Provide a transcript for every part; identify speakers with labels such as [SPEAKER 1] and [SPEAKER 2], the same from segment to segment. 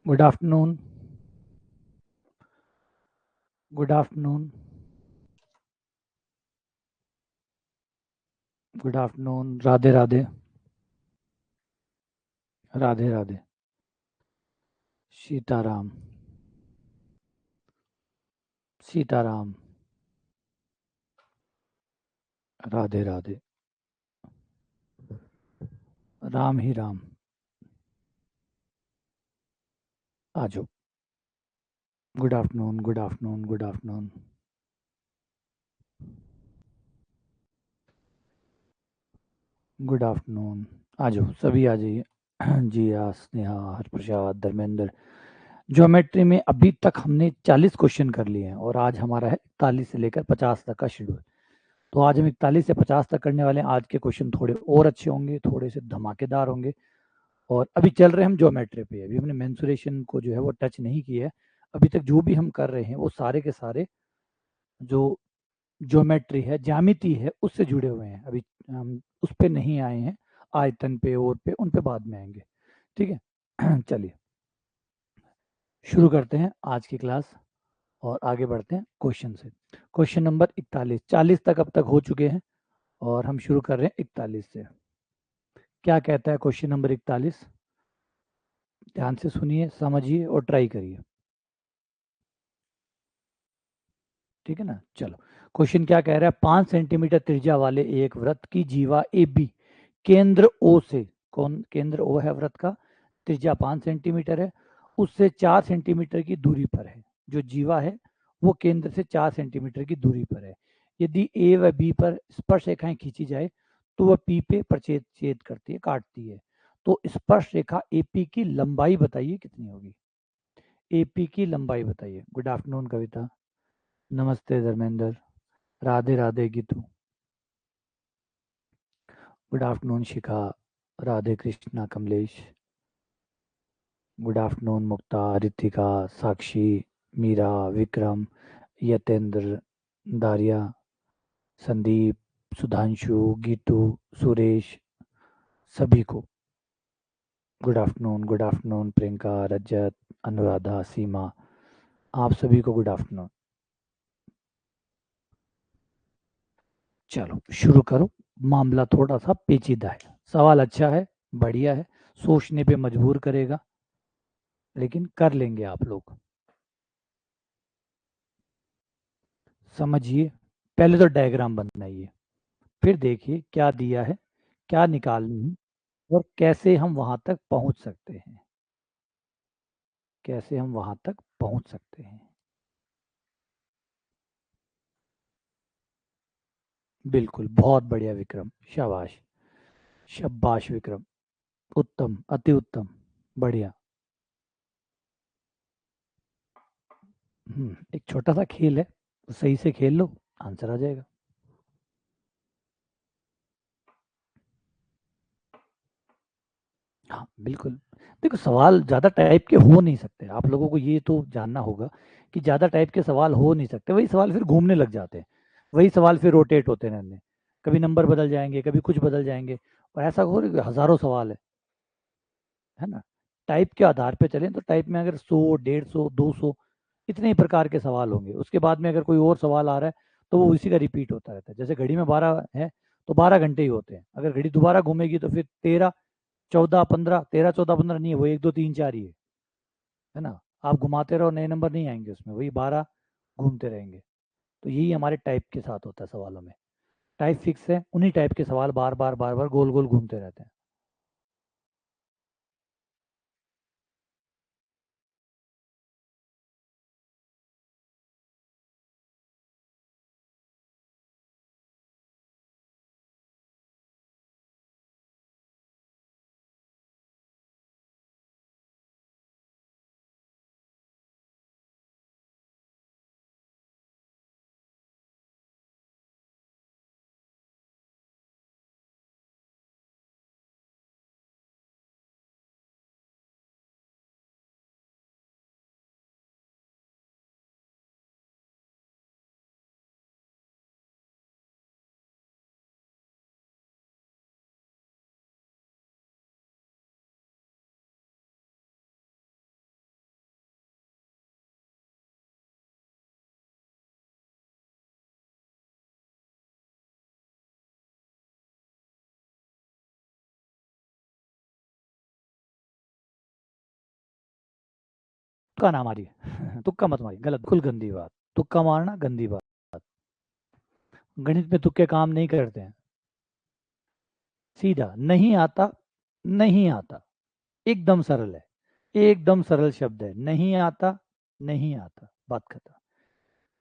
[SPEAKER 1] Good afternoon. Good afternoon. Good afternoon. Radhe Radhe. Radhe Radhe. Sitaram. Sitaram. Radhe Radhe. Ram ही राम। आ जाओ। Good afternoon. Good afternoon. Good afternoon. Good afternoon. आ जाओ, सभी आ जाइए। जिया, स्नेहा, हरप्रसाद, धर्मेंद्र। ज्योमेट्री में अभी तक हमने 40 क्वेश्चन कर लिए हैं और आज हमारा है 41 से लेकर 50 तक का शेड्यूल। तो आज हम 41 से 50 तक करने वाले हैं। आज के क्वेश्चन थोड़े और अच्छे होंगे, थोड़े से धमाकेदार होंगे। और अभी चल रहे हैं हम ज्योमेट्री पे। अभी हमने मेंसुरेशन को जो है वो टच नहीं किया है। अभी तक जो भी हम कर रहे हैं वो सारे के सारे जो ज्योमेट्री है, ज्यामिति है, उससे जुड़े हुए हैं। अभी हम उस पे नहीं आए हैं, आयतन पे और पे, उन पे बाद में आएंगे। ठीक है। चलिए शुरू करते हैं आज की क्लास और आगे बढ़ते हैं क्वेश्चन से। Question number 41। 40 तक अब तक हो चुके हैं और हम शुरू कर रहे हैं 41 से। क्या कहता है क्वेश्चन नंबर 41? ध्यान से सुनिए, समझिए और ट्राई करिए। ठीक है ना। चलो, क्वेश्चन क्या कह रहा है? 5 सेंटीमीटर त्रिज्या वाले एक वृत्त की जीवा ए बी केंद्र ओ से, कौन केंद्र ओ है वृत्त का, त्रिज्या 5 सेंटीमीटर है, उससे 4 सेंटीमीटर की दूरी पर है। जो जीवा है वो केंद्र से 4 सेंटीमीटर की दूरी पर है। यदि ए व बी पर स्पर्श रेखाएं खींची जाए तो वह पी पे प्रछेद छेद करती है, काटती है। तो स्पर्श रेखा एपी की लंबाई बताइए कितनी होगी। एपी की लंबाई बताइए। Good afternoon Kavita. नमस्ते Dharmendra. Radhe Radhe Geetu. Good afternoon Shikha. Radhe Krishna Kamlesh. Good afternoon Mukta, Ritika, Sakshi, Meera, Vikram, Yatendra, Dariya, Sandeep, Sudhanshu, Geetu, Suresh, सभी को good afternoon. Good afternoon Priyanka, Rajat, Anuradha, Seema, आप सभी को गुड आफ्टरनून। चलो शुरू करो। मामला थोड़ा सा पेचीदा है, सवाल अच्छा है, बढ़िया है, सोचने पे मजबूर करेगा, लेकिन कर लेंगे आप लोग। समझिए, पहले तो डायग्राम बनाइए, फिर देखिए क्या दिया है, क्या निकालनी है और कैसे हम वहां तक पहुंच सकते हैं। कैसे हम वहां तक पहुंच सकते हैं। बिल्कुल, बहुत बढ़िया विक्रम, शाबाश। शाबाश विक्रम, उत्तम, अति उत्तम, बढ़िया। एक छोटा सा खेल है, तो सही से खेल लो, आंसर आ जाएगा। हाँ बिल्कुल। देखो, सवाल ज़्यादा टाइप के हो नहीं सकते, आप लोगों को ये तो जानना होगा कि ज़्यादा टाइप के सवाल हो नहीं सकते। वही सवाल फिर घूमने लग जाते हैं, वही सवाल फिर रोटेट होते रहते हैं। कभी नंबर बदल जाएंगे, कभी कुछ बदल जाएंगे, और ऐसा हो रहा है कि हज़ारों सवाल है ना। टाइप के आधार पे चलें तो टाइप में अगर 100, 150, 200 इतने ही प्रकार के सवाल होंगे। उसके बाद में अगर कोई और सवाल आ रहा है तो वो उसी का रिपीट होता रहता है। जैसे घड़ी में 12 है तो 12 घंटे ही होते हैं। अगर घड़ी दोबारा घूमेगी तो फिर 13, 14, 15, 13, 14, 15 नहीं है, वो 1, 2, 3, 4 ही है ना। आप घुमाते रहो, नए नंबर नहीं आएंगे उसमें, वही 12 घूमते रहेंगे। तो यही हमारे टाइप के साथ होता है सवालों में। टाइप फिक्स है, उन्हीं टाइप के सवाल बार बार बार बार गोल गोल घूमते रहते हैं। तुक्का ना मारिए तुक्का मत मारिए, गलत, बिल्कुल गंदी बात, तुक्का मारना गंदी बात। गणित में तुक्के काम नहीं करते हैं। सीधा नहीं आता, नहीं आता, एकदम सरल है, एकदम सरल शब्द है, नहीं आता, नहीं आता, बात खत्म।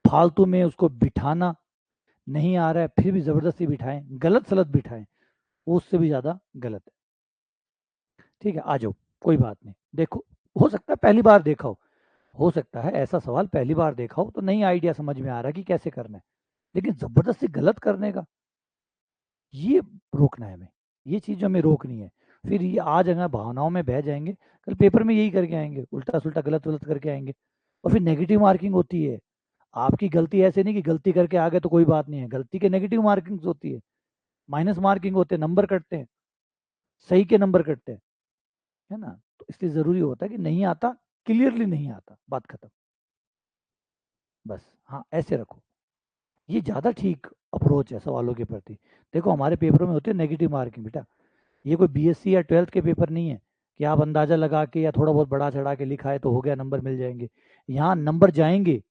[SPEAKER 1] फालतू में उसको बिठाना, नहीं आ रहा है फिर भी जबरदस्ती बिठाएं, गलत सलत बिठाएं, वो उससे भी ज्यादा गलत है। ठीक है, आ जाओ, कोई बात नहीं, देखो, हो सकता है पहली बार देखा हो सकता है ऐसा सवाल पहली बार देखा हो तो नहीं आइडिया समझ में आ रहा कि कैसे करना है, लेकिन जबरदस्ती गलत करने का, ये रोकना है हमें, ये चीज हमें रोकनी है। फिर ये आज अगर भावनाओं में बह जाएंगे, कल पेपर में यही करके आएंगे, उल्टा सुल्टा गलत गलत करके आएंगे, और फिर नेगेटिव मार्किंग होती है। आपकी गलती ऐसे नहीं कि गलती करके आ गए तो कोई बात नहीं है, गलती के नेगेटिव मार्किंग होती है, माइनस मार्किंग होते हैं, नंबर कटते हैं, सही के नंबर कटते हैं, है ना। तो इसलिए जरूरी होता है कि नहीं आता, क्लियरली नहीं आता, बात खत्म, बस। हाँ, ऐसे रखो, ये ज़्यादा ठीक अप्रोच है सवालों के प्रति। देखो हमारे पेपरों में होती है नेगेटिव मार्किंग बेटा, ये कोई बीएससी या ट्वेल्थ के पेपर नहीं है कि आप अंदाजा लगा के या थोड़ा बहुत बढ़ा चढ़ा के लिखा है तो हो गया, नंबर मिल जाएंगे। यहाँ नंबर जाएंगे,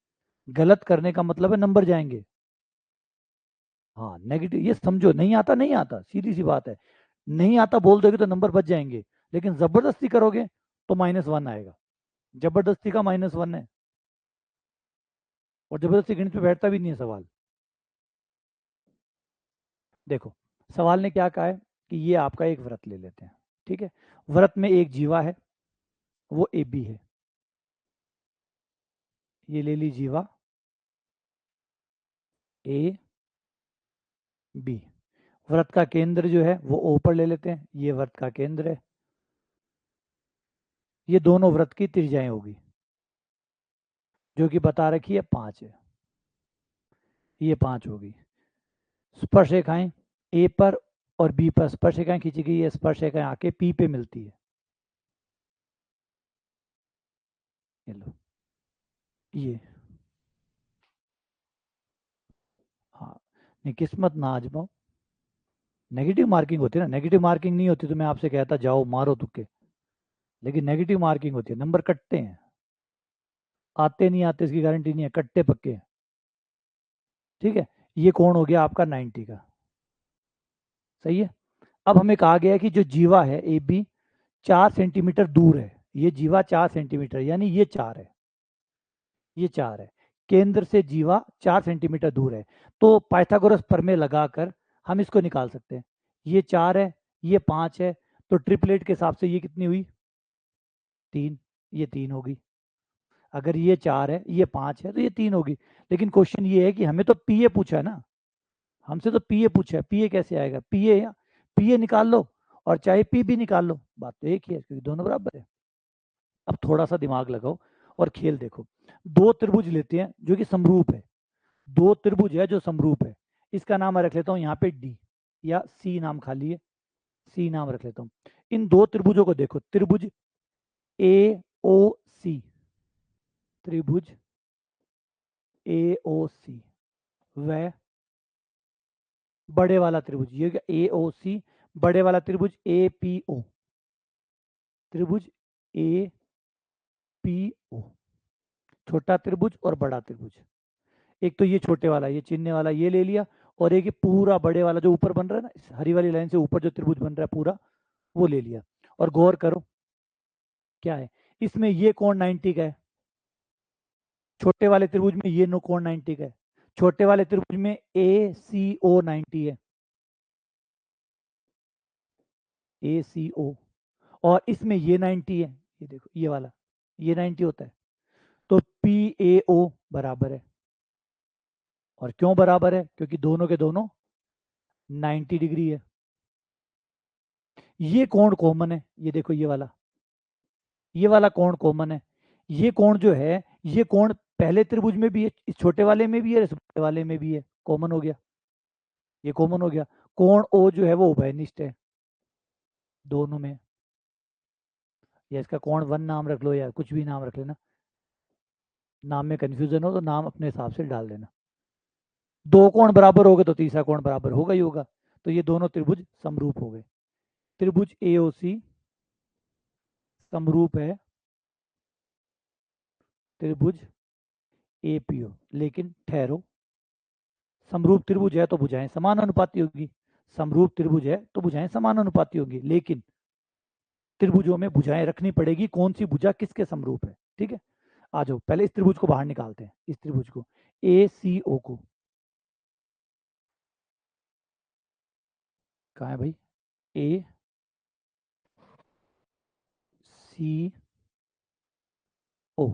[SPEAKER 1] गलत करने का मतलब है नंबर जाएंगे। हाँ, नेगेटिव ये समझो, नहीं आता, नहीं आता, सीधी सी बात है, नहीं आता बोल दोगे तो नंबर बच जाएंगे, लेकिन जबरदस्ती करोगे तो -1 आएगा, जबरदस्ती का -1 है, और जबरदस्ती गणित में बैठता भी नहीं है सवाल। देखो, सवाल ने क्या कहा है कि ये आपका एक व्रत ले लेते हैं, ठीक है, व्रत में एक जीवा है, वो ए बी है, ये ले ली जीवा ए बी। व्रत का केंद्र जो है वो ओ पर ले लेते हैं, ये व्रत का केंद्र है, ये दोनों व्रत की त्रिज्याएं होगी, जो कि बता रखी है 5 है, ये 5 होगी। स्पर्श रेखाएं ए पर और बी पर स्पर्श रेखाएं खींची गई है, स्पर्श रेखाएं आके पी पे मिलती है, ये लो, ये, हाँ, नहीं किस्मत ना आजमाओ, नेगेटिव मार्किंग होती है ना, नेगेटिव मार्किंग नहीं होती तो मैं आपसे कहता जाओ मारो तुक्के, लेकिन नेगेटिव मार्किंग होती है, नंबर कटते हैं, आते नहीं आते इसकी गारंटी नहीं है, कट्टे पक्के हैं। ठीक है, ये कोण हो गया आपका 90 का, सही है। अब हमें कहा गया है कि जो जीवा है ए बी 4 सेंटीमीटर दूर है, ये जीवा 4 सेंटीमीटर, यानी ये 4 है, ये 4 है, केंद्र से जीवा 4 सेंटीमीटर दूर है, तो पाइथागोरस प्रमेय लगाकर हम इसको निकाल सकते हैं, ये 4 है, ये 5 है, तो ट्रिपलेट के हिसाब से ये कितनी हुई, 3, ये 3 होगी। अगर ये 4 है, ये 5 है, तो ये 3 होगी। लेकिन क्वेश्चन ये है कि हमें तो पी ए पूछा है ना, हमसे तो पी ए पूछा है, पी ए कैसे आएगा, पी ए निकाल लो और चाहे पी बी निकाल लो, बात तो एक ही है क्योंकि दोनों बराबर है। अब थोड़ा सा दिमाग लगाओ और खेल देखो, दो त्रिभुज लेते हैं जो कि समरूप है, दो त्रिभुज है जो समरूप है, इसका नाम मैं रख लेता हूँ यहाँ पे डी, या सी नाम खाली है, सी नाम रख लेता हूँ। इन दो त्रिभुजों को देखो, त्रिभुज ए ओ सी, त्रिभुज ए ओ सी, वह बड़े वाला त्रिभुज, ये ए ओ सी, बड़े वाला त्रिभुज ए पी ओ, त्रिभुज ए पी ओ, छोटा त्रिभुज और बड़ा त्रिभुज। एक तो ये छोटे वाला, ये चिन्ह वाला ये ले लिया, और एक ये पूरा बड़े वाला जो ऊपर बन रहा है ना, इस हरी वाली लाइन से ऊपर जो त्रिभुज बन रहा है पूरा, वो ले लिया। और गौर करो क्या है, इसमें ये कोण 90 का है, छोटे वाले त्रिभुज में ये नो कोण 90 का है, छोटे वाले त्रिभुज में ए सी ओ 90 है, ए सी ओ, और इसमें ये 90 है, ये देखो ये वाला, ये 90 होता है, तो पी ए ओ बराबर है। और क्यों बराबर है, क्योंकि दोनों के दोनों 90 डिग्री है। ये कोण कॉमन है, ये देखो ये वाला कोण कॉमन है, ये कोण जो है, ये कोण पहले त्रिभुज में भी है, इस छोटे वाले में भी है, इस बड़े वाले में भी है, कॉमन हो गया, ये कॉमन हो गया। कोण ओ जो है वो उभयनिष्ठ है दोनों में, या इसका कोण 1 नाम रख लो या कुछ भी नाम रख लेना, नाम में कंफ्यूजन हो तो नाम अपने हिसाब से डाल देना। दो कोण बराबर हो गए तो तीसरा कोण बराबर होगा ही होगा, तो ये दोनों त्रिभुज समरूप हो गए, त्रिभुज एओसी समरूप है त्रिभुज एपीओ। लेकिन ठहरो, समरूप त्रिभुज है तो भुजाएं समान अनुपाती होगी, समरूप त्रिभुज है तो भुजाएं समान अनुपाती होगी, लेकिन त्रिभुजों में भुजाएं रखनी पड़ेगी, कौन सी भुजा किसके समरूप है। ठीक है, आ जाओ पहले इस त्रिभुज को बाहर निकालते हैं, इस त्रिभुज को ए सी ओ को। कहाँ है भाई, ए सी ओ।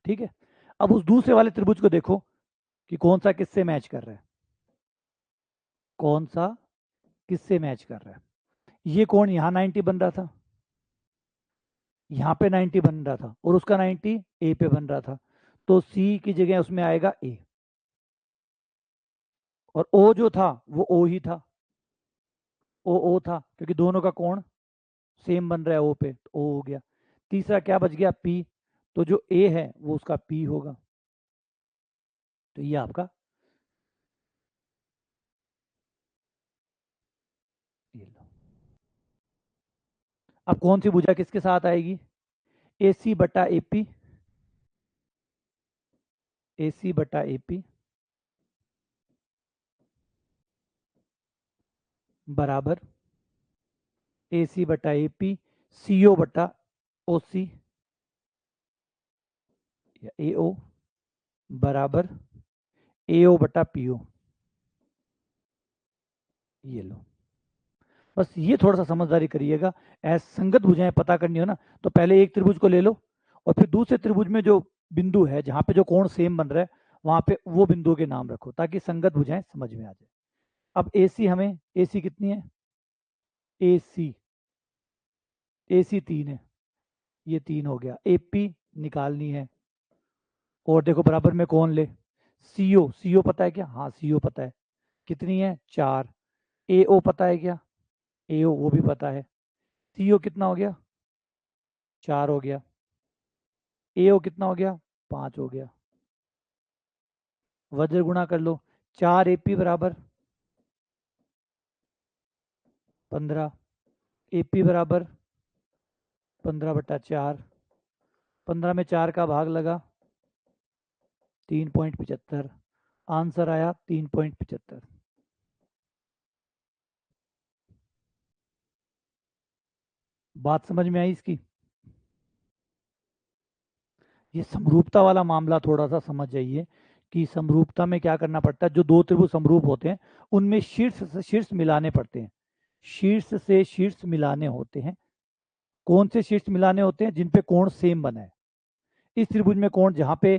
[SPEAKER 1] ठीक है, अब उस दूसरे वाले त्रिभुज को देखो कि कौन सा किससे मैच कर रहा है, कौन सा किससे मैच कर रहा है। ये कोण यहाँ 90 बन रहा था, यहाँ पे 90 बन रहा था, और उसका 90 ए पे बन रहा था, तो सी की जगह उसमें आएगा ए, और ओ जो था वो ओ ही था, ओ ओ था, क्योंकि दोनों का कोण सेम बन रहा है ओ पे, तो ओ हो गया। तीसरा क्या बच गया, पी, तो जो ए है वो उसका पी होगा, तो ये आपका, ये लो। अब कौन सी भुजा किसके साथ आएगी, ए सी बटा एपी, ए सी बटा एपी बराबर ए सी बटा एपी सी ओ बटा ओ सी या ए ओ बराबर ए ओ बटा पी ओ। ये लो, बस ये थोड़ा सा समझदारी करिएगा। ऐसे संगत भुजाएं पता करनी हो ना, तो पहले एक त्रिभुज को ले लो, और फिर दूसरे त्रिभुज में जो बिंदु है जहां पे जो कोण सेम बन रहा है, वहां पे वो बिंदु के नाम रखो, ताकि संगत भुजाएं समझ में आ जाए। अब ए सी, हमें ए सी कितनी है, ए सी, ए सी 3 है, ये 3 हो गया, ए पी निकालनी है, और देखो बराबर में कौन ले, सीओ, सीओ पता है क्या, हाँ सीओ पता है, कितनी है 4, ए ओ पता है क्या, ए ओ वो भी पता है, सीओ कितना हो गया 4 हो गया, ए ओ कितना हो गया 5 हो गया, वज्र गुणा कर लो, 4 ए पी बराबर 15, ए पी बराबर 15/4, 15 में 4 का भाग लगा 3.75, आंसर आया 3.75। बात समझ में आई इसकी। ये समरूपता वाला मामला थोड़ा सा समझ जाइए, कि समरूपता में क्या करना पड़ता है, जो दो त्रिभुज समरूप होते हैं उनमें शीर्ष से शीर्ष मिलाने पड़ते हैं, शीर्ष से शीर्ष मिलाने होते हैं। कौन से शीर्ष मिलाने होते हैं, जिन पे कोण सेम बना है। इस त्रिभुज में कोण जहां पे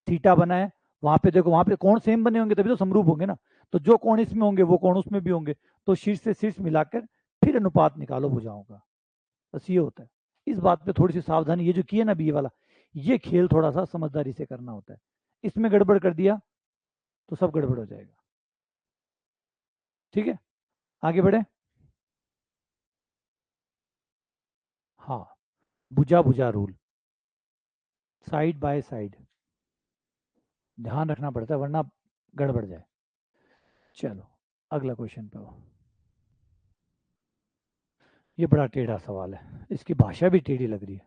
[SPEAKER 1] थीटा बना है, वहां पे देखो, वहां पे कोण सेम बने होंगे तभी तो समरूप होंगे ना, तो जो कोण इसमें होंगे वो कोण उसमें भी होंगे, तो शीर्ष से शीर्ष मिलाकर फिर अनुपात निकालो भुजाओं का, बस ये होता है। इस बात पे थोड़ी सी सावधानी, ये जो किए ना बी वाला, ये खेल थोड़ा सा समझदारी से करना होता है, इसमें गड़बड़ कर दिया तो सब गड़बड़ हो जाएगा। ठीक है, आगे बढ़े। हाँ, भुजा भुजा रूल, साइड बाय साइड ध्यान रखना पड़ता है, वरना गड़बड़ जाए। चलो अगला क्वेश्चन पे आओ। ये बड़ा टेढ़ा सवाल है, इसकी भाषा भी टेढ़ी लग रही है,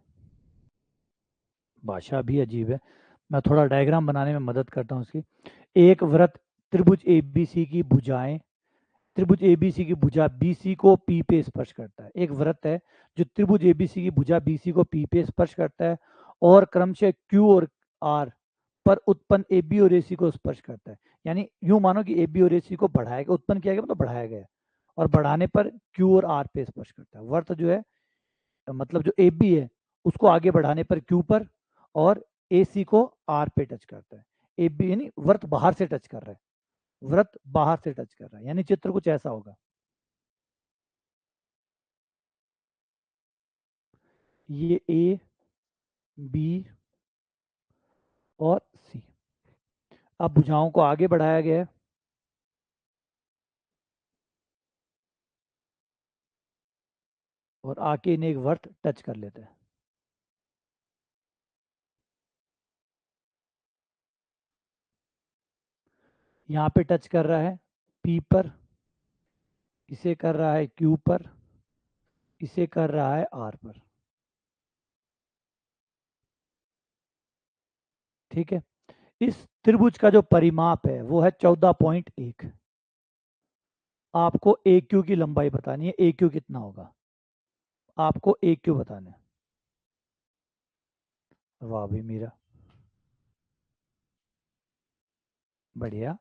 [SPEAKER 1] भाषा भी अजीब है। मैं थोड़ा डायग्राम बनाने में मदद करता हूँ इसकी। एक वृत्त त्रिभुज एबीसी की भुजाएं, त्रिभुज एबीसी की भुजा बीसी को पी पे स्पर्श करता है। एक वृत्त है जो त्रिभुज एबीसी की भुजा बीसी को पी पे स्पर्श करता है, और क्रमशः क्यू और आर पर उत्पन्न ए बी और ए सी को स्पर्श करता है। यानी यूं मानो कि ए बी और ए सी को बढ़ाया गया, उत्पन्न किया गया मतलब बढ़ाया गया, और बढ़ाने पर क्यू और आर पे स्पर्श करता है। वर्त जो है, मतलब जो ए बी है उसको आगे बढ़ाने पर क्यू पर, और ए सी को आर पे टच करता है। ए बी यानी वर्त बाहर से टच कर रहा है, व्रत बाहर से टच कर रहा है, यानी चित्र कुछ ऐसा होगा। ये ए बी और सी, अब भुजाओं को आगे बढ़ाया गया है, और आके इन्हें एक वर्त टच कर लेते हैं। यहाँ पे टच कर रहा है पी पर, इसे कर रहा है क्यू पर, इसे कर रहा है आर पर। ठीक है। इस त्रिभुज का जो परिमाप है वो है 14.1। आपको ए क्यू की लंबाई बतानी है, ए क्यू कितना होगा, आपको ए क्यू बताना है। वाह भी मीरा, बढ़िया,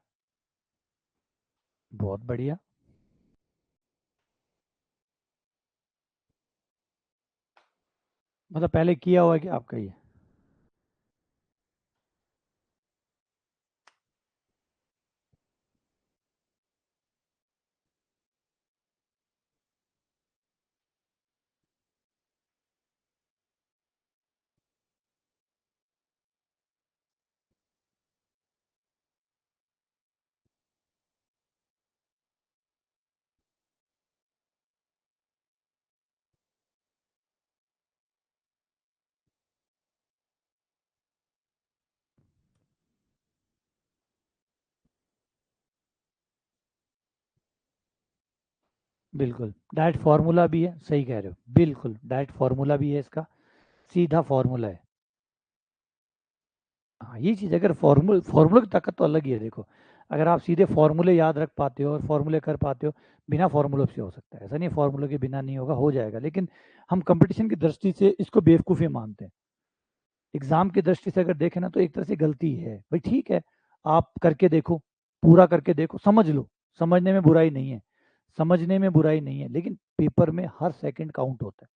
[SPEAKER 1] बहुत बढ़िया। मतलब पहले किया हुआ है कि आपका ये? बिल्कुल डायरेक्ट फार्मूला भी है, सही कह रहे हो, बिल्कुल डायरेक्ट फार्मूला भी है इसका, सीधा फार्मूला है। हाँ ये चीज़, अगर फार्मूले की ताकत तो अलग ही है। देखो, अगर आप सीधे फार्मूले याद रख पाते हो और फार्मूले कर पाते हो, बिना फार्मूलों से हो सकता है, ऐसा नहीं फार्मूले के बिना नहीं होगा, हो जाएगा। लेकिन हम कंपटीशन की दृष्टि से इसको बेवकूफ़ी मानते हैं। एग्जाम की दृष्टि से अगर देखें ना, तो एक तरह से गलती है भाई। ठीक है, आप करके देखो, पूरा करके देखो, समझ लो, समझने में बुराई नहीं है, समझने में बुराई नहीं है, लेकिन पेपर में हर सेकंड काउंट होता है,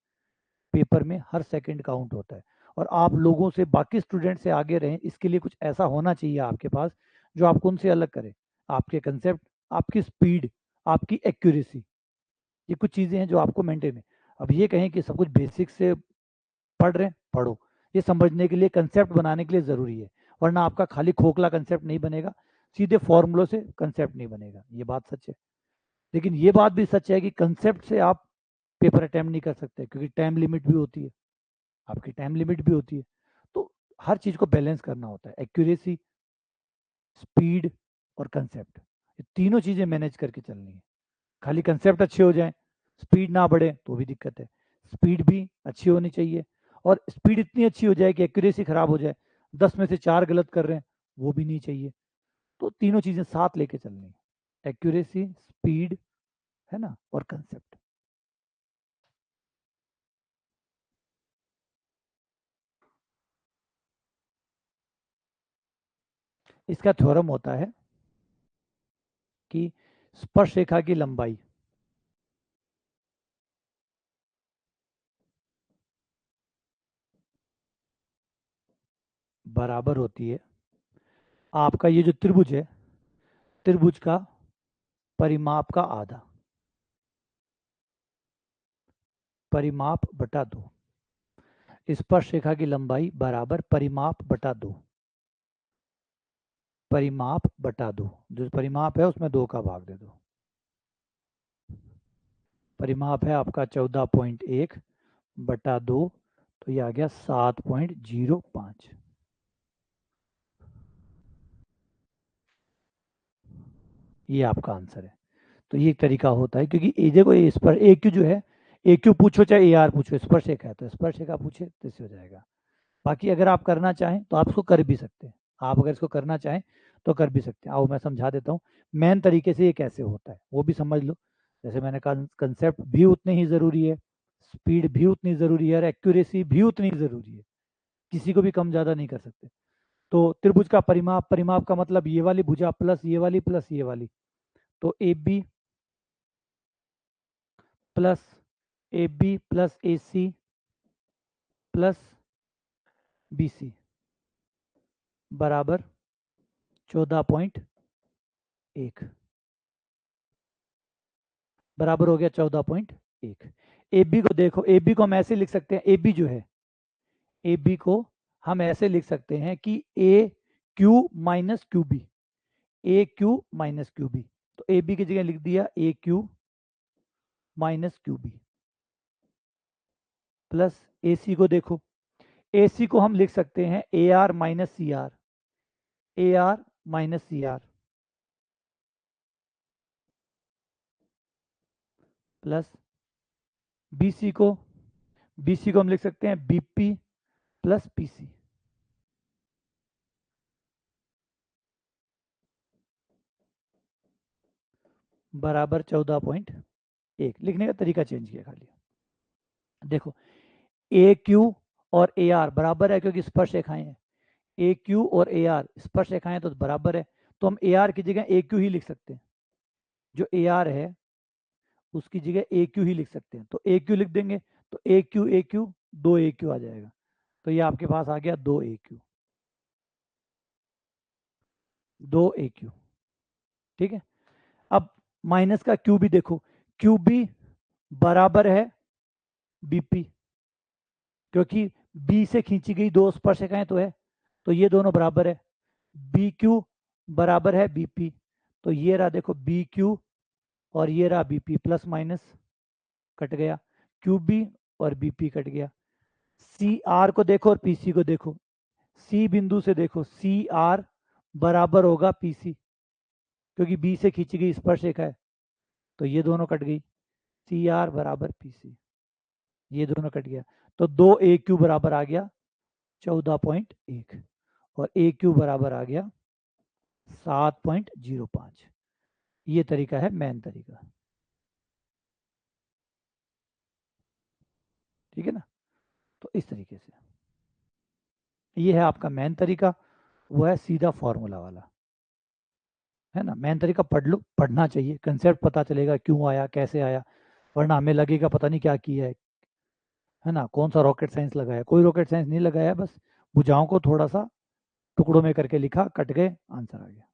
[SPEAKER 1] पेपर में हर सेकंड काउंट होता है। और आप लोगों से, बाकी स्टूडेंट से आगे रहें, इसके लिए कुछ ऐसा होना चाहिए आपके पास जो आपको उनसे अलग करे। आपके कंसेप्ट, आपकी स्पीड, आपकी एक्यूरेसी, ये कुछ चीज़ें हैं जो आपको मेंटेन है। अब ये कहें कि सब कुछ बेसिक से पढ़ रहे हैं, पढ़ो, ये समझने के लिए, कंसेप्ट बनाने के लिए ज़रूरी है। वरना आपका खाली खोखला कंसेप्ट नहीं बनेगा, सीधे फॉर्मूलों से कंसेप्ट नहीं बनेगा, ये बात सच है। लेकिन ये बात भी सच है कि कंसेप्ट से आप पेपर अटेम्प्ट नहीं कर सकते, क्योंकि टाइम लिमिट भी होती है, आपकी टाइम लिमिट भी होती है। तो हर चीज़ को बैलेंस करना होता है, एक्यूरेसी, स्पीड और कंसेप्ट, ये तीनों चीज़ें मैनेज करके चलनी है। खाली कंसेप्ट अच्छे हो जाए, स्पीड ना बढ़े तो भी दिक्कत है। स्पीड भी अच्छी होनी चाहिए, और स्पीड इतनी अच्छी हो जाए कि एक्यूरेसी खराब हो जाए, 10 में से 4 गलत कर रहे हैं, वो भी नहीं चाहिए। तो तीनों चीज़ें साथ लेके चलनी है, एक्यूरेसी, स्पीड, है ना, और कंसेप्ट। इसका थ्योरम होता है कि स्पर्श रेखा की लंबाई बराबर होती है आपका ये जो त्रिभुज है, त्रिभुज का परिमाप का आधा, परिमाप बटा 2। स्पर्श रेखा की लंबाई बराबर परिमाप बटा 2, परिमाप बटा 2, जो परिमाप है उसमें 2 का भाग दे दो। परिमाप है आपका 14.1 बटा 2, तो ये आ गया 7.05। ये आपका आंसर है। तो ये एक तरीका होता है, क्योंकि ए देखो, ये स्पर्श ए क्यू जो है, ए क्यू पूछो चाहे ए आर पूछो, स्पर्श रेखा है तो स्पर्श रेखा पूछे तो इससे हो जाएगा। बाकी अगर आप करना चाहें तो आप इसको कर भी सकते हैं, आप अगर इसको करना चाहें तो कर भी सकते हैं। आओ मैं समझा देता हूँ मेन तरीके से ये कैसे होता है, वो भी समझ लो। जैसे मैंने कहा, कंसेप्ट भी उतने ही ज़रूरी है, स्पीड भी उतनी ज़रूरी है, और एक्यूरेसी भी उतनी ज़रूरी है, किसी को भी कम ज़्यादा नहीं कर सकते। तो त्रिभुज का परिमाप, परिमाप का मतलब ये वाली भुजा प्लस ये वाली, तो A B plus A B plus A C plus B C बराबर 14.1, बराबर हो गया 14.1। ए बी को देखो, ए बी को हम ऐसे लिख सकते हैं, ए बी जो है, ए बी को हम ऐसे लिख सकते हैं कि A Q minus Q B, A Q minus Q B. तो ए बी की जगह लिख दिया A Q minus Q B, plus A C को देखो, ए सी को हम लिख सकते हैं A R minus C R, A R minus C R, plus B C को, बी सी को हम लिख सकते हैं B P plus P C, बराबर 14.1। लिखने का तरीका चेंज किया खाली। देखो ए क्यू और ए आर बराबर है क्योंकि स्पर्श रेखाएं हैं। ए क्यू और ए आर स्पर्श रेखाएं तो बराबर है, तो हम ए आर की जगह ए क्यू ही लिख सकते हैं। जो ए आर है उसकी जगह ए क्यू ही लिख सकते हैं, तो ए क्यू लिख देंगे। तो ए क्यू 2 ए क्यू आ जाएगा। तो ये आपके पास आ गया 2 ए क्यू। 2 ए क्यू। ठीक है। अब माइनस का क्यू भी देखो, क्यू भी बराबर है बीपी, क्योंकि बी से खींची गई दो स्पर्शरेखाएं तो है, तो ये दोनों बराबर है। बी क्यू बराबर है बीपी, तो ये रहा देखो बी क्यू और ये रहा बीपी, प्लस माइनस कट गया, क्यू बी और बीपी कट गया। सी आर को देखो और पीसी को देखो, सी बिंदु से देखो सी आर बराबर होगा पीसी, क्योंकि बी से खींची गई स्पर्श रेखा है, तो ये दोनों कट गई। सी आर बराबर पीसी, ये दोनों कट गया, तो 2 ए क्यू बराबर आ गया 14.1 और ए क्यू बराबर आ गया 7.05। ये तरीका है मेन तरीका। ठीक है ना। तो इस तरीके से ये है आपका मेन तरीका, वो है सीधा फॉर्मूला वाला, है ना। मेन तरीका पढ़ लो, पढ़ना चाहिए, कंसेप्ट पता चलेगा क्यों आया कैसे आया, वरना हमें लगेगा पता नहीं क्या किया है ना। कौन सा रॉकेट साइंस लगाया, कोई रॉकेट साइंस नहीं लगाया, बस भुजाओं को थोड़ा सा टुकड़ों में करके लिखा, कट गए, आंसर आ गया।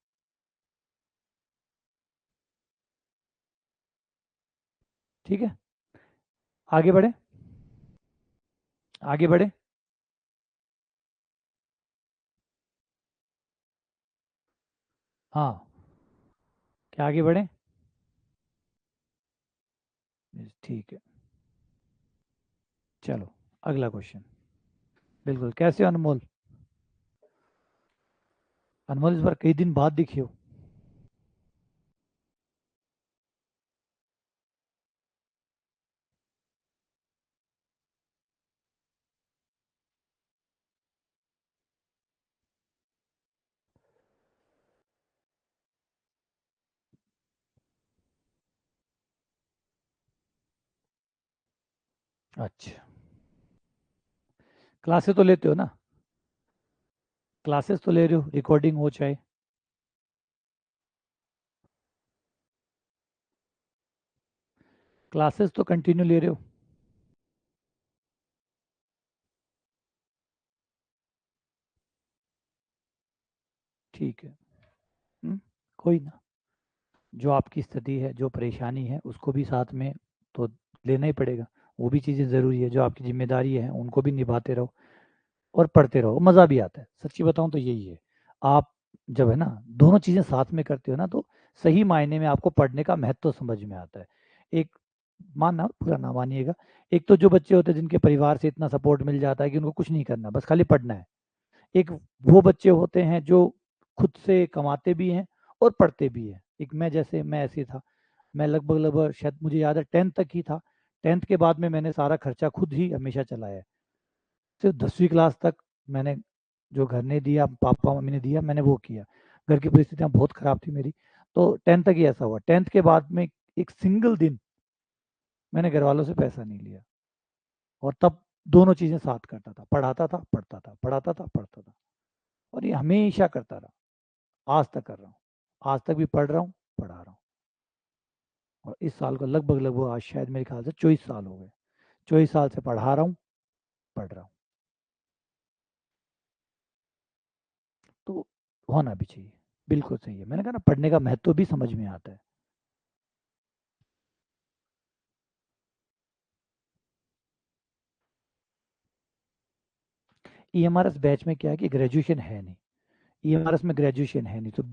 [SPEAKER 1] ठीक है, आगे बढ़े, आगे बढ़े। हाँ, क्या आगे बढ़े? ठीक है, चलो अगला क्वेश्चन। बिल्कुल, कैसे हो अनमोल? अनमोल इस बार कई दिन बाद दिखे हो। अच्छा, क्लासेस तो लेते हो ना? क्लासेस तो ले रहे हो, रिकॉर्डिंग हो चाहे। क्लासेस तो कंटिन्यू ले रहे हो। ठीक है। कोई ना, जो आपकी स्थिति है, जो परेशानी है, उसको भी साथ में तो लेना ही पड़ेगा। वो भी चीज़ें ज़रूरी है, जो आपकी जिम्मेदारी है उनको भी निभाते रहो और पढ़ते रहो, मज़ा भी आता है। सच्ची बताऊं तो यही है, आप जब है ना दोनों चीज़ें साथ में करते हो ना, तो सही मायने में आपको पढ़ने का महत्व समझ में आता है। एक, मानना पूरा ना मानिएगा, एक तो जो बच्चे होते हैं जिनके परिवार से इतना सपोर्ट मिल जाता है कि उनको कुछ नहीं करना, बस खाली पढ़ना है। एक वो बच्चे होते हैं जो खुद से कमाते भी हैं और पढ़ते भी हैं। एक मैं, जैसे मैं ऐसे था, मैं लगभग लगभग शायद मुझे याद है 10th तक ही था। 10th के बाद में मैंने सारा खर्चा खुद ही हमेशा चलाया है। सिर्फ 10वीं क्लास तक मैंने जो घर ने दिया, पापा मम्मी ने दिया, मैंने वो किया। घर की परिस्थितियाँ बहुत ख़राब थी मेरी, तो 10th तक ही ऐसा हुआ। 10th के बाद में एक सिंगल दिन मैंने घर वालों से पैसा नहीं लिया, और तब दोनों चीज़ें साथ करता था, पढ़ाता था पढ़ता था, पढ़ाता था पढ़ता था, और ये हमेशा करता रहा, आज तक कर रहा हूँ। आज तक भी पढ़ रहा हूँ, पढ़ा रहा हूँ। और इस साल को लगभग लगभग आज शायद मेरे ख्याल से 24 साल हो गए। 24 साल से पढ़ा रहा हूँ, पढ़ रहा हूँ। तो होना भी चाहिए, बिल्कुल सही है। मैंने कहा ना, पढ़ने का महत्व भी समझ में आता है। ईएमआरएस बैच में क्या है कि ग्रेजुएशन है नहीं, ईएमआरएस में ग्रेजुएशन है नहीं, तो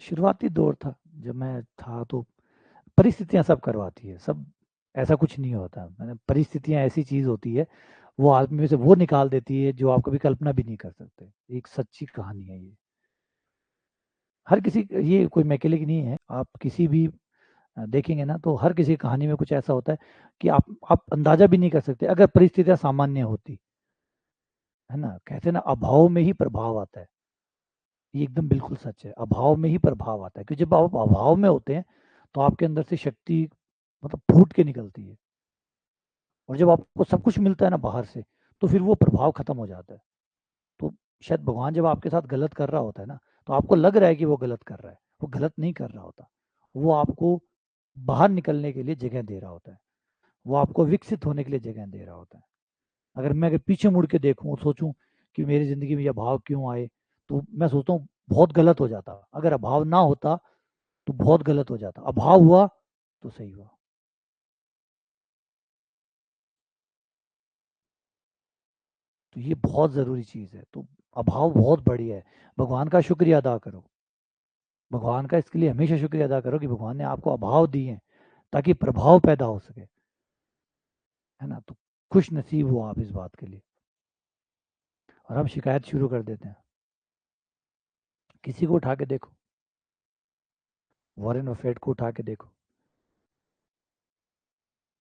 [SPEAKER 1] शुरुआती दौर था जब मैं था, तो परिस्थितियां सब करवाती है सब, ऐसा कुछ नहीं होता। मैंने, परिस्थितियां ऐसी चीज होती है, वो आदमी में से वो निकाल देती है जो आप कभी कल्पना भी नहीं कर सकते। एक सच्ची कहानी है ये। हर किसी, ये कोई मैं अकेले की नहीं है, आप किसी भी देखेंगे ना, तो हर किसी कहानी में कुछ ऐसा होता है कि आप अंदाजा भी नहीं कर सकते अगर परिस्थितियां सामान्य होती, है ना। कहते हैं ना, अभाव में ही प्रभाव आता है। ये एकदम बिल्कुल सच है। अभाव में ही प्रभाव आता है, क्योंकि जब आप अभाव में होते हैं तो आपके अंदर से शक्ति मतलब फूट के निकलती है, और जब आपको सब कुछ मिलता है ना बाहर से, तो फिर वो प्रभाव खत्म हो जाता है। तो शायद भगवान जब आपके साथ गलत कर रहा होता है ना, तो आपको लग रहा है कि वो गलत कर रहा है, वो गलत नहीं कर रहा होता। वो आपको बाहर निकलने के लिए जगह दे रहा होता है, वो आपको विकसित होने के लिए जगह दे रहा होता है। अगर पीछे मुड़ के देखूं और सोचूं कि मेरी ज़िंदगी में ये अभाव क्यों आए, तो मैं सोचता हूँ बहुत गलत हो जाता। अगर अभाव ना होता तो बहुत गलत हो जाता, अभाव हुआ तो सही हुआ। तो ये बहुत ज़रूरी चीज़ है। तो अभाव बहुत बढ़िया है, भगवान का शुक्रिया अदा करो। भगवान का इसके लिए हमेशा शुक्रिया अदा करो कि भगवान ने आपको अभाव दिए हैं ताकि प्रभाव पैदा हो सके, है ना। तो खुश नसीब हो आप इस बात के लिए। और हम शिकायत शुरू कर देते हैं। किसी को उठा के देखो, वॉरेन बफेट को उठा के देखो,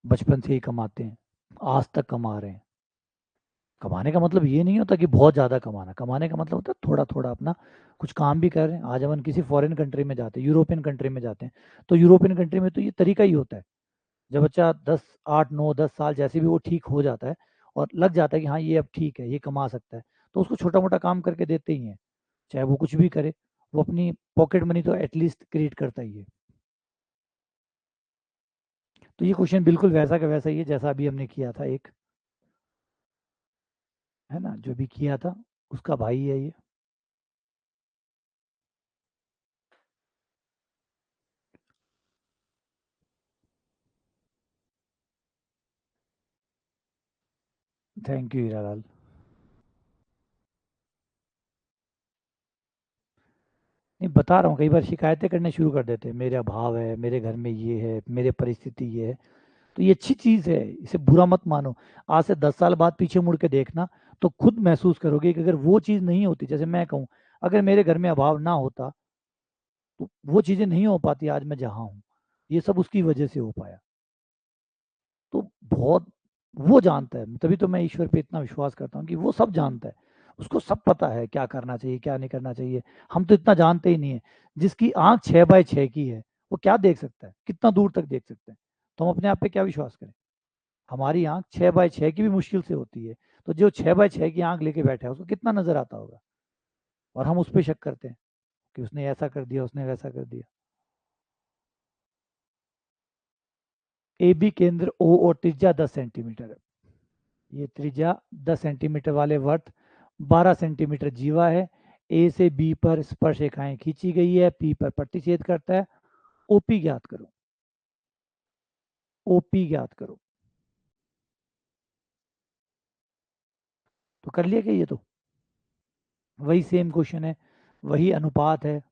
[SPEAKER 1] बचपन से ही कमाते हैं, आज तक कमा रहे हैं। कमाने का मतलब ये नहीं होता कि बहुत ज़्यादा कमाना, कमाने का मतलब होता है थोड़ा थोड़ा अपना कुछ काम भी कर रहे हैं। आज हम किसी फॉरेन कंट्री में जाते हैं, यूरोपियन कंट्री में जाते हैं, तो यूरोपियन कंट्री में तो ये तरीका ही होता है। जब बच्चा 10 8 9 10 साल जैसे भी वो ठीक हो जाता है और लग जाता है कि हाँ ये अब ठीक है, ये कमा सकता है, तो उसको छोटा मोटा काम करके देते ही हैं। चाहे वो कुछ भी करे, वो अपनी पॉकेट मनी तो एटलीस्ट क्रिएट करता ही है। तो ये क्वेश्चन बिल्कुल वैसा का वैसा ही है जैसा अभी हमने किया था एक, है ना, जो भी किया था उसका भाई है ये। Thank you Hiralal. नहीं, बता रहा हूँ, कई बार शिकायतें करने शुरू कर देते हैं, मेरे अभाव है, मेरे घर में ये है, मेरे परिस्थिति ये है। तो ये अच्छी चीज़ है, इसे बुरा मत मानो। आज से 10 साल बाद पीछे मुड़ के देखना, तो खुद महसूस करोगे कि अगर वो चीज़ नहीं होती, जैसे मैं कहूँ, अगर मेरे घर में अभाव ना होता तो वो चीज़ें नहीं हो पाती आज मैं जहाँ हूँ। ये सब उसकी वजह से हो पाया। तो बहुत, वो जानता है, तभी तो मैं ईश्वर पे इतना विश्वास करता हूँ कि वो सब जानता है। उसको सब पता है क्या करना चाहिए, क्या नहीं करना चाहिए। हम तो इतना जानते ही नहीं है। जिसकी आँख 6 बाय 6 की है, वो क्या देख सकता है, कितना दूर तक देख सकते हैं। तो हम अपने आप पे क्या विश्वास करें। हमारी आँख 6 बाय 6 की भी मुश्किल से होती है। तो जो 6 बाय 6 की आँख लेके बैठा है उसको कितना नज़र आता होगा। और हम उस पर शक करते हैं कि उसने ऐसा कर दिया, उसने वैसा कर दिया। ए बी केंद्र ओ और त्रिज्या 10 सेंटीमीटर है। ये त्रिज्या 10 सेंटीमीटर वाले वर्त 12 सेंटीमीटर जीवा है। ए से बी पर स्पर्श रेखाएं खींची गई है, पी पर प्रतिच्छेद करता है। ओपी ज्ञात करो। ओपी ज्ञात करो। तो कर लिया क्या ये तो, वही सेम क्वेश्चन है, वही अनुपात है।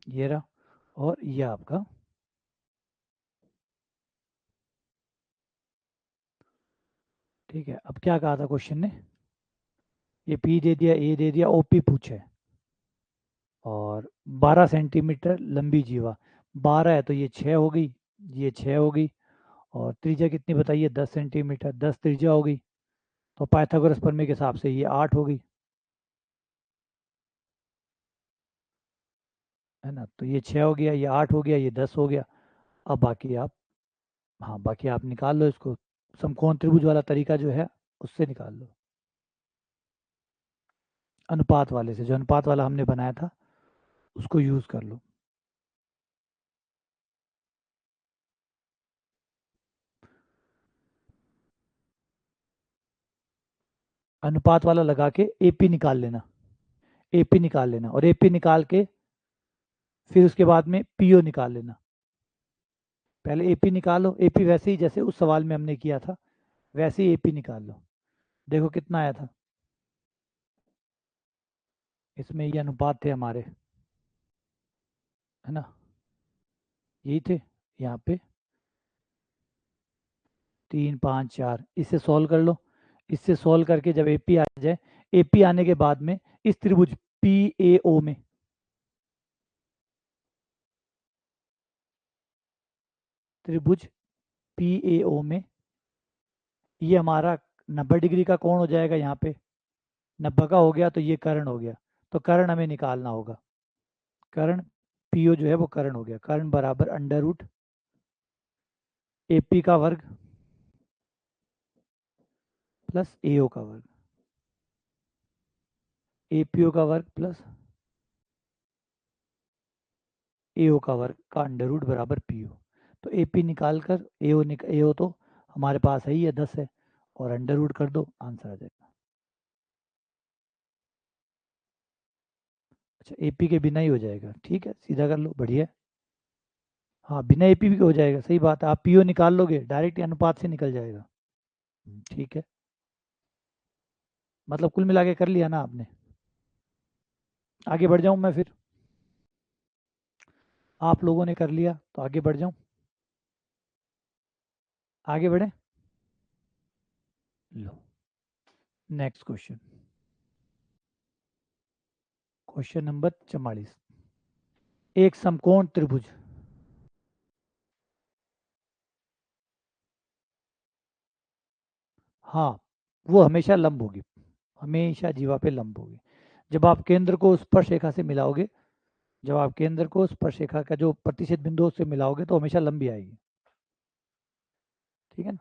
[SPEAKER 1] ये रहा, और ये आपका। ठीक है, अब क्या कहा था क्वेश्चन ने। ये पी दे दिया, ए दे दिया, ओपी पूछे, और 12 सेंटीमीटर लंबी जीवा। 12 है तो ये 6 हो गई, ये 6 हो गई। और त्रिज्या कितनी बताइए, 10 सेंटीमीटर, 10 त्रिज्या हो गई। तो पाइथागोरस प्रमेय के हिसाब से ये 8 हो गई, है ना। तो ये 6 हो गया, ये 8 हो गया, ये 10 हो गया। अब बाकी आप, हाँ बाकी आप निकाल लो इसको, समकोण त्रिभुज वाला तरीका जो है उससे निकाल लो। अनुपात वाले से, जो अनुपात वाला हमने बनाया था उसको यूज कर लो। अनुपात वाला लगा के एपी निकाल लेना। एपी निकाल लेना, और एपी निकाल के फिर उसके बाद में पीओ निकाल लेना। पहले एपी निकालो, एपी वैसे ही जैसे उस सवाल में हमने किया था वैसे ही एपी निकाल लो। देखो कितना आया था। इसमें ये अनुपात थे हमारे, है ना, यही थे यहाँ पे 3 5 4। इससे सॉल्व कर लो। इससे सॉल्व करके जब एपी आ जाए, एपी आने के बाद में इस त्रिभुज पी ए ओ में, त्रिभुज पी ए ओ में ये हमारा 90 डिग्री का कोण हो जाएगा। यहाँ पे 90 का हो गया तो ये कर्ण हो गया। तो कर्ण हमें निकालना होगा। कर्ण पीओ जो है वो कर्ण हो गया। कर्ण बराबर अंडर रूट एपी का वर्ग प्लस एओ का वर्ग, एपीओ का वर्ग प्लस एओ का वर्ग का अंडर रूट बराबर पीओ। तो एपी निकाल कर एओ तो हमारे पास है ही है 10 है, और अंडर रूट कर दो, आंसर आ जाएगा। अच्छा, एपी के बिना ही हो जाएगा, ठीक है, सीधा कर लो, बढ़िया। हाँ, बिना एपी भी हो जाएगा, सही बात है। आप पीओ निकाल लोगे डायरेक्ट अनुपात से निकल जाएगा। ठीक है, मतलब कुल मिला के कर लिया ना आपने। आगे बढ़ जाऊं मैं फिर? आप लोगों ने कर लिया तो आगे बढ़ जाऊं? आगे बढ़े? लो, नेक्स्ट क्वेश्चन, क्वेश्चन नंबर 44। एक समकोण त्रिभुज हाँ, वो हमेशा लंब होगी, हमेशा जीवा पे लंब होगी। जब आप केंद्र को स्पर्श रेखा से मिलाओगे, जब आप केंद्र को स्पर्श रेखा का जो प्रतिच्छेद बिंदु से मिलाओगे तो हमेशा लंबी आएगी। ठीक है ना?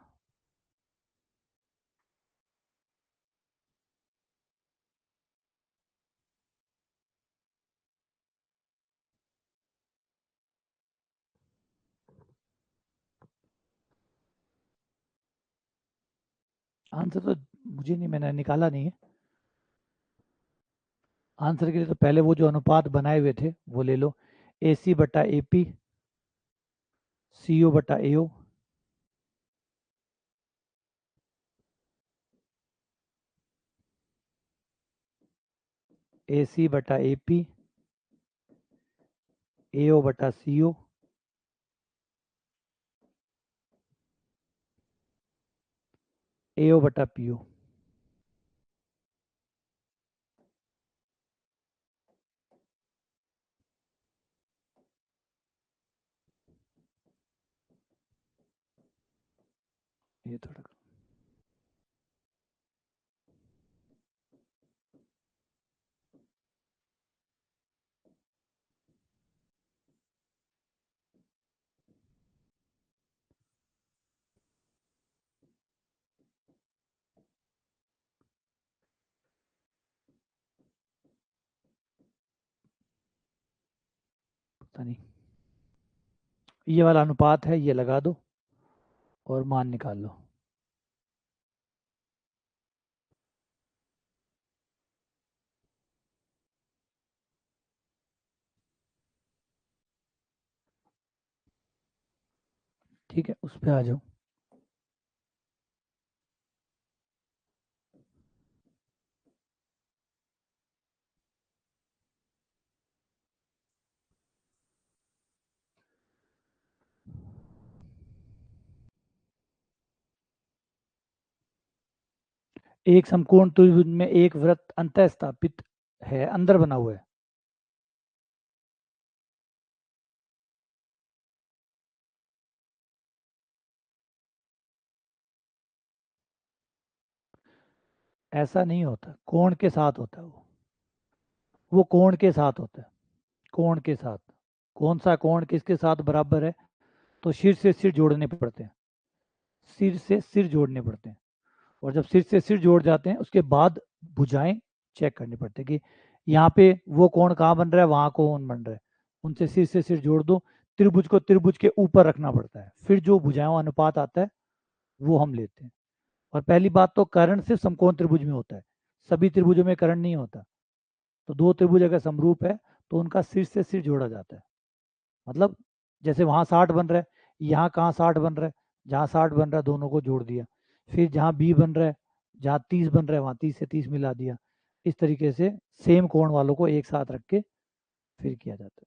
[SPEAKER 1] आंसर तो मुझे नहीं, मैंने निकाला नहीं है आंसर के लिए। तो पहले वो जो अनुपात बनाए हुए थे वो ले लो। ए सी बटा ए पी, सी ओ बटा ए ओ, ए सी बटा ए पी, ए ओ बटा सी ओ, ए ओ बटा पी ओ। ये थोड़ा पता नहीं, ये वाला अनुपात है, ये लगा दो और मान निकाल लो। ठीक है, उस पर आ जाओ। एक समकोण त्रिभुज में एक वृत्त अंतः स्थापित है, अंदर बना हुआ है। ऐसा नहीं होता, कोण के साथ होता है वो कोण के साथ होता है, कोण के साथ। कौन सा कोण किसके साथ बराबर है? तो सिर से सिर जोड़ने पड़ते हैं, सिर से सिर जोड़ने पड़ते हैं। और जब सिर से सिर जोड़ जाते हैं उसके बाद भुजाएं चेक करनी पड़ती है कि यहाँ पे वो कोण कहाँ बन रहा है, वहां कोण बन रहा है। उनसे सिर से सिर जोड़ दो। त्रिभुज को त्रिभुज के ऊपर रखना पड़ता है, फिर जो भुजाओं अनुपात आता है वो हम लेते हैं। और पहली बात तो कर्ण सिर्फ समकोण त्रिभुज में होता है, सभी त्रिभुजों में कर्ण नहीं होता। तो दो त्रिभुज अगर समरूप है तो उनका सिर से सिर जोड़ा जाता है। मतलब जैसे वहाँ 60 बन रहा है, यहाँ कहाँ 60 बन रहा है, जहाँ 60 बन रहा है दोनों को जोड़ दिया। फिर जहाँ बी बन रहा है, जहाँ 30 बन रहा है वहाँ 30 से 30 मिला दिया। इस तरीके से सेम कोण वालों को एक साथ रख के फिर किया जाता है।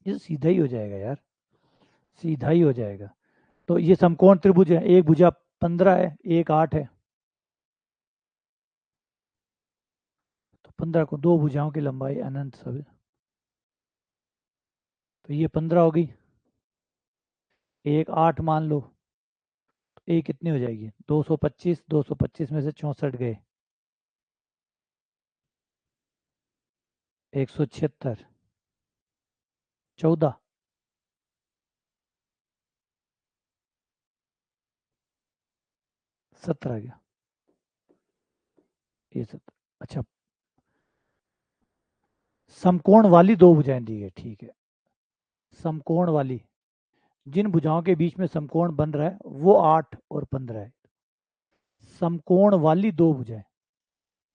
[SPEAKER 1] ये सीधा ही हो जाएगा यार, सीधा ही हो जाएगा। तो ये समकोण त्रिभुज है, एक भुजा 15 है, एक 8 है, तो 15 को दो भुजाओं की लंबाई अनंत सब, तो ये 15 हो गई, एक 8 मान लो, तो एक कितनी हो जाएगी 225, 225 में से 64 गए 176, 14, सत्रह आ गया, ये 17। अच्छा, समकोण वाली दो भुजाएं दी है, ठीक है, समकोण वाली, जिन भुजाओं के बीच में समकोण बन रहा है वो 8 और 15 है। समकोण वाली दो भुजाएं,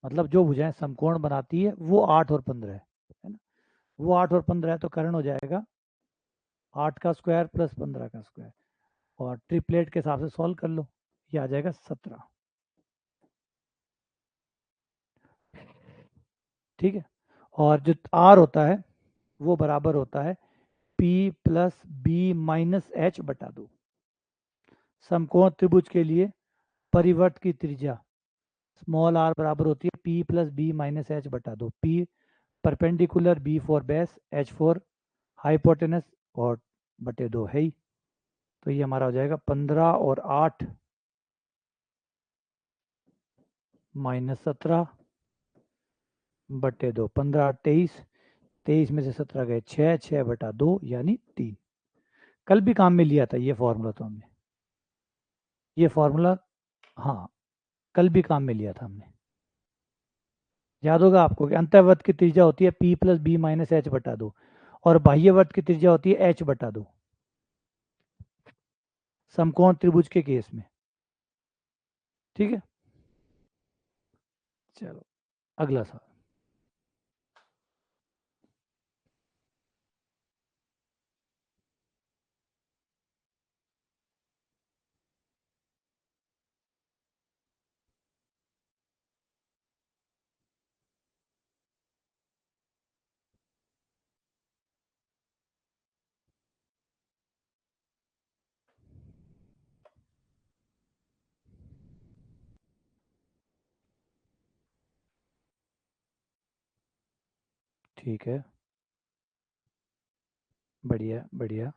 [SPEAKER 1] मतलब जो भुजाएं समकोण बनाती है वो 8 और 15 है ना, वो 8 और 15 है, तो कर्ण हो जाएगा 8 का स्क्वायर प्लस 15 का स्क्वायर, और ट्रिपलेट के हिसाब से सॉल्व कर लो, ये आ जाएगा 17। ठीक है, और जो आर होता है वो बराबर होता है P plus B minus H बटा दो। समकोण त्रिभुज के लिए परिवर्त की त्रिज्या स्मॉल आर बराबर होती है P plus B minus H बटा दो। P perpendicular, B for base, H for hypotenuse, और बटे दो है ही, तो ये हमारा हो जाएगा 15 और 8 माइनस 17 बटे दो, 15 23, 23 में से 17 गए 6, 6 बटा दो यानी 3। कल भी काम में लिया था ये फॉर्मूला, तो हमने ये फॉर्मूला, हाँ कल भी काम में लिया था हमने, याद होगा आपको कि अंतःवर्त की त्रिज्या होती है P plus B minus H बटा दो, और बाह्यवर्त की त्रिज्या होती है H बटा दो, समकोण त्रिभुज के केस में। ठीक है, चलो अगला सवाल। ठीक है, बढ़िया बढ़िया।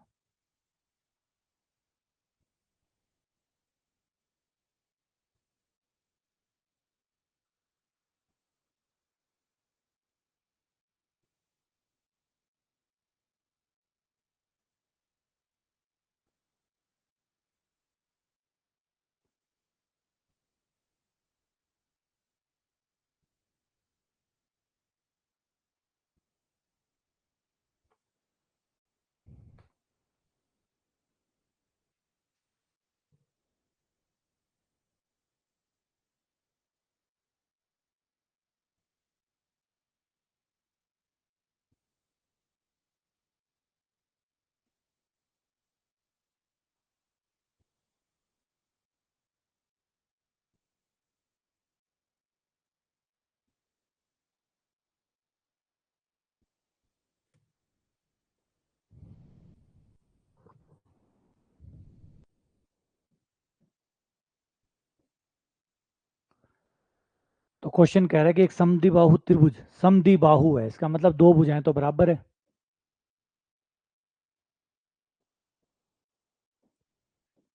[SPEAKER 1] तो क्वेश्चन कह रहा है कि एक समद्विबाहु त्रिभुज, समद्विबाहु है इसका मतलब दो भुजाएं तो बराबर है,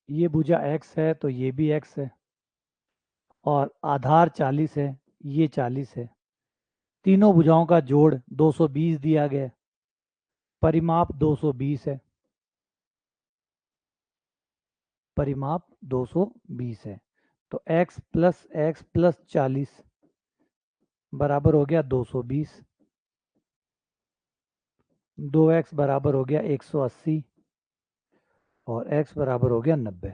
[SPEAKER 1] ये भुजा x है तो ये भी x है, और आधार 40 है, ये 40 है, तीनों भुजाओं का जोड़ 220 दिया गया है, परिमाप 220 है, परिमाप 220 है, तो x प्लस 40 बराबर हो गया 220, 2x बराबर हो गया 180, और x बराबर हो गया 90,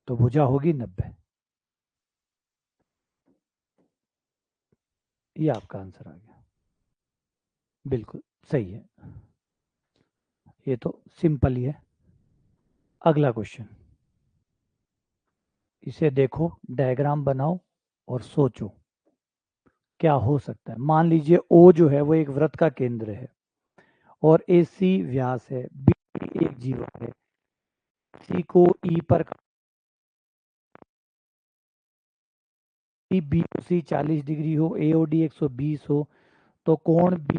[SPEAKER 1] तो भुजा होगी 90। ये आपका आंसर आ गया, बिल्कुल सही है। ये तो सिंपल ही है। अगला क्वेश्चन, इसे देखो, डायग्राम बनाओ और सोचो क्या हो सकता है। मान लीजिए ओ जो है वो एक वृत्त का केंद्र है और ए सी व्यास है, बी एक जीवा है, सी को ई पर बी सी 40 डिग्री हो, ए ओ डी 120 हो, तो कोण बी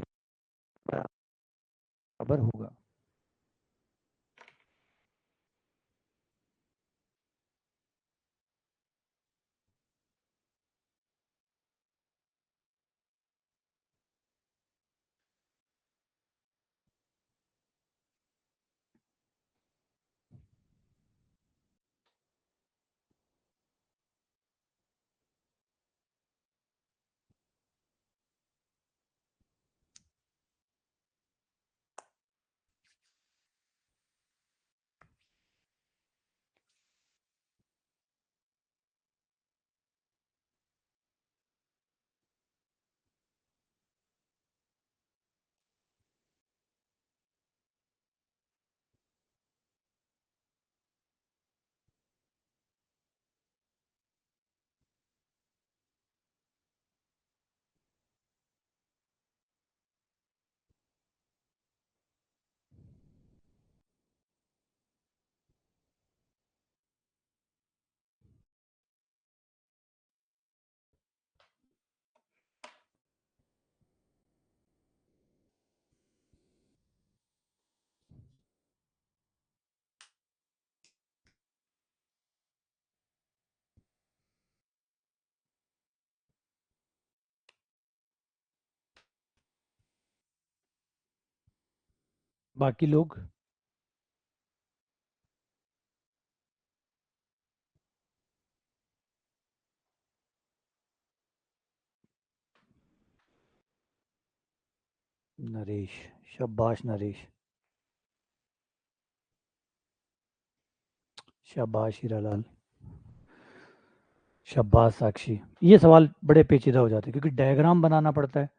[SPEAKER 1] बराबर होगा। बाकी लोग, नरेश, शाबाश नरेश, शाबाश हीरालाल, शाबाश साक्षी। ये सवाल बड़े पेचीदा हो जाते हैं क्योंकि डायग्राम बनाना पड़ता है,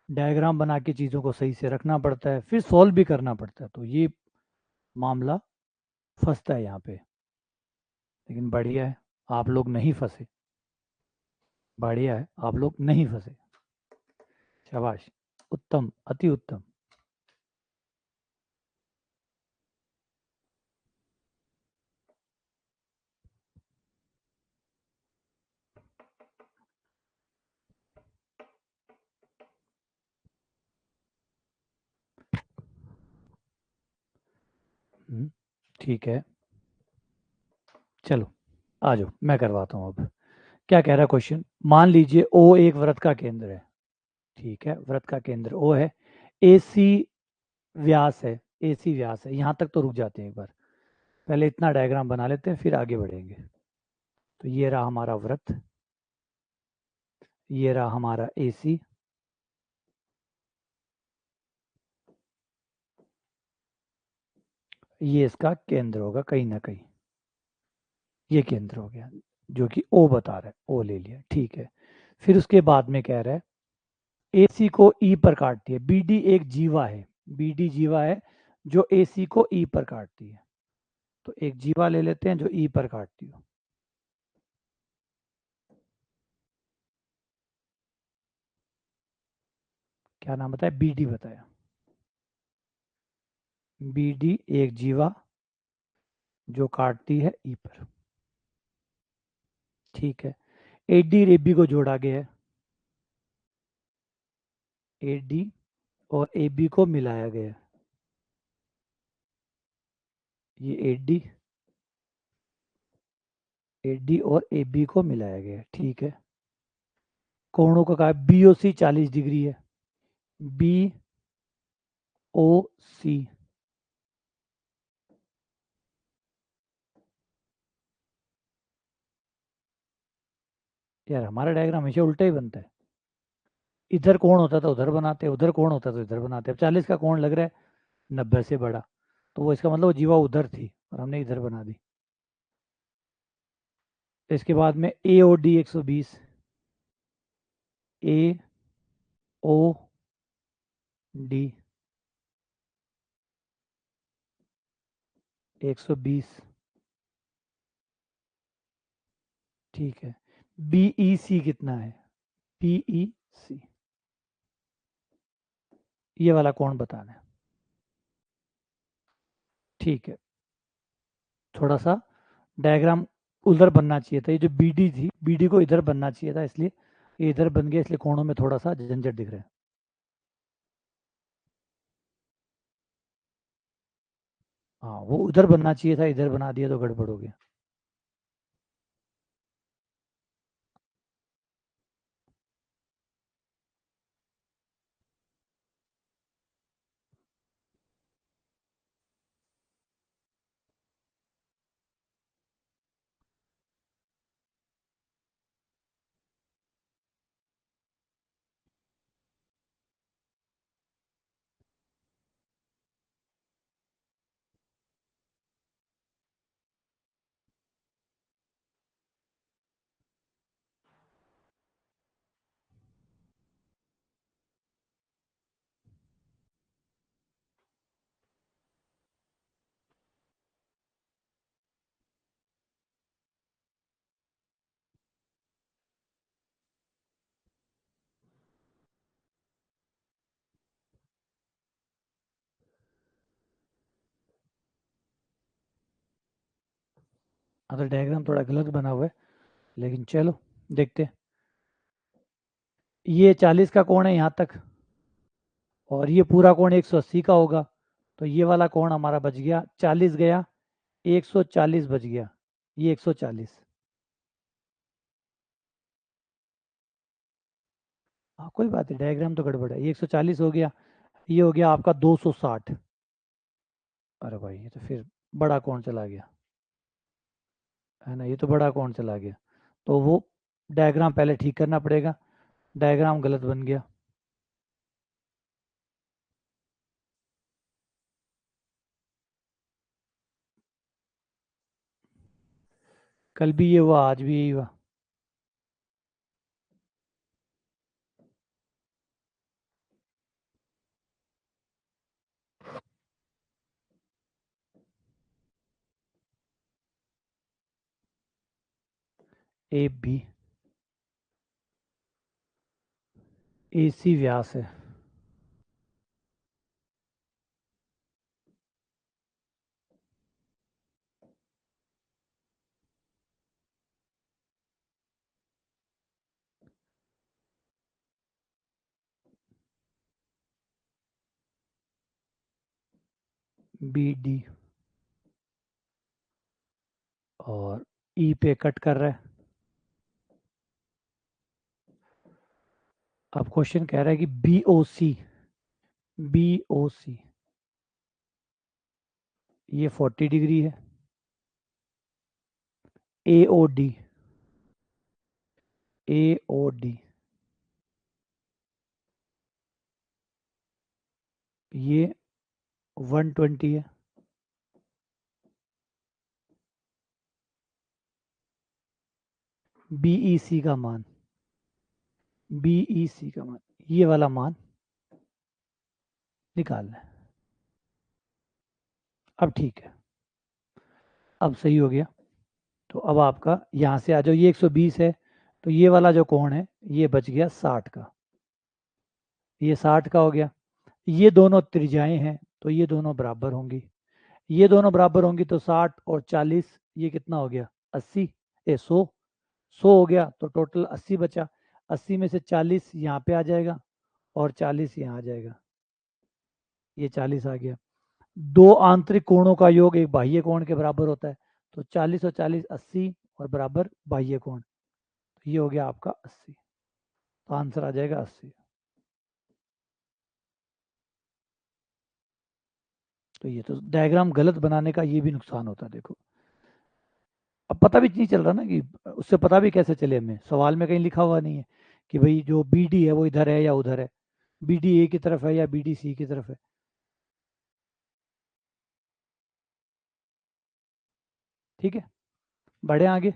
[SPEAKER 1] डायग्राम बना के चीज़ों को सही से रखना पड़ता है, फिर सॉल्व भी करना पड़ता है, तो ये मामला फंसता है यहाँ पे। लेकिन बढ़िया है, आप लोग नहीं फंसे, बढ़िया है, आप लोग नहीं फंसे, शाबाश, उत्तम, अति उत्तम। ठीक है, चलो आ जाओ, मैं करवाता हूँ अब। क्या कह रहा है क्वेश्चन, मान लीजिए ओ एक वृत्त का केंद्र है, ठीक है, वृत्त का केंद्र ओ है, ए सी व्यास है, ए सी व्यास है, यहाँ तक तो रुक जाते हैं एक बार, पहले इतना डायग्राम बना लेते हैं फिर आगे बढ़ेंगे। तो ये रहा हमारा वृत्त, ये रहा हमारा ए सी, ये इसका केंद्र होगा कहीं ना कहीं, ये केंद्र हो गया जो कि ओ बता रहा है, ओ ले लिया, ठीक है। फिर उसके बाद में कह रहा है एसी को ई पर काटती है, बीडी एक जीवा है, बीडी जीवा है जो एसी को ई पर काटती है, तो एक जीवा ले लेते हैं जो ई पर काटती हो। क्या नाम बताया, बीडी बताया, बीडी एक जीवा जो काटती है ई पर, ठीक है। एडी और एबी को जोड़ा गया है, एडी और एबी को मिलाया गया है, ये एडी, एडी और एबी को मिलाया गया है, ठीक है। कोणों का कहा बी ओ सी 40 डिग्री है, बी ओ सी, यार हमारा डायग्राम हमेशा उल्टा ही बनता है, इधर कोण होता था उधर बनाते, उधर कोण होता था इधर बनाते। अब 40 का कोण लग रहा है 90 से बड़ा, तो वो इसका मतलब वो जीवा उधर थी और हमने इधर बना दी। इसके बाद में ए ओ डी 120, ए ओ डी 120, ठीक है। बीई सी कितना है? बीई सी, ये वाला कौन बताना है? ठीक है, थोड़ा सा डायग्राम उधर बनना चाहिए था, ये जो बीडी थी, बीडी को इधर बनना चाहिए था, इसलिए ये इधर बन गया, इसलिए कोणों में थोड़ा सा झंझट दिख रहा है। हाँ, वो उधर बनना चाहिए था, इधर बना दिया तो गड़बड़ हो गया। हाँ, तो डायग्राम थोड़ा गलत बना हुआ है, लेकिन चलो देखते हैं। ये 40 का कोण है यहाँ तक, और ये पूरा कोण 180 का होगा, तो ये वाला कोण हमारा बच गया, 40 गया, 140 बच गया, ये 140। हाँ, कोई बात नहीं, डायग्राम तो गड़बड़ है, ये 140 हो गया, ये हो गया आपका 260। अरे भाई, ये तो फिर बड़ा कोण चला गया, है ना, ये तो बड़ा कोण चला गया, तो वो डायग्राम पहले ठीक करना पड़ेगा, डायग्राम गलत बन गया। कल भी ये हुआ, आज भी यही हुआ। ए बी, ए सी व्यास है, बी डी, और ई पे कट कर रहा है। अब क्वेश्चन कह रहा है कि बी ओ सी, बी ओ सी ये 40 डिग्री है, ए ओ डी, ए ओ डी ये 120 है, बीई सी का मान, बीई सी का मान, ये वाला मान निकालना है। अब ठीक है, अब सही हो गया। तो अब आपका यहाँ से आ जाओ, ये 120 है, तो ये वाला जो कोण है ये बच गया 60 का, ये 60 का हो गया। ये दोनों त्रिज्याएं हैं, तो ये दोनों बराबर होंगी, ये दोनों बराबर होंगी, तो 60 और 40 ये कितना हो गया, 80, 100, 100 हो गया, तो टोटल 80 बचा। 80 में से 40 यहाँ पे आ जाएगा, और 40 यहाँ आ जाएगा, ये 40 आ गया। दो आंतरिक कोणों का योग एक बाह्य कोण के बराबर होता है, तो 40 और 40 80, और बराबर बाह्य कोण, तो ये हो गया आपका 80, तो आंसर आ जाएगा 80। तो ये तो डायग्राम गलत बनाने का ये भी नुकसान होता है, देखो अब पता भी नहीं चल रहा ना कि, उससे पता भी कैसे चले, हमें सवाल में कहीं लिखा हुआ नहीं है कि भाई जो बी डी है वो इधर है या उधर है, बी डी ए की तरफ है या बी डी सी की तरफ है। ठीक है, बढ़े आगे।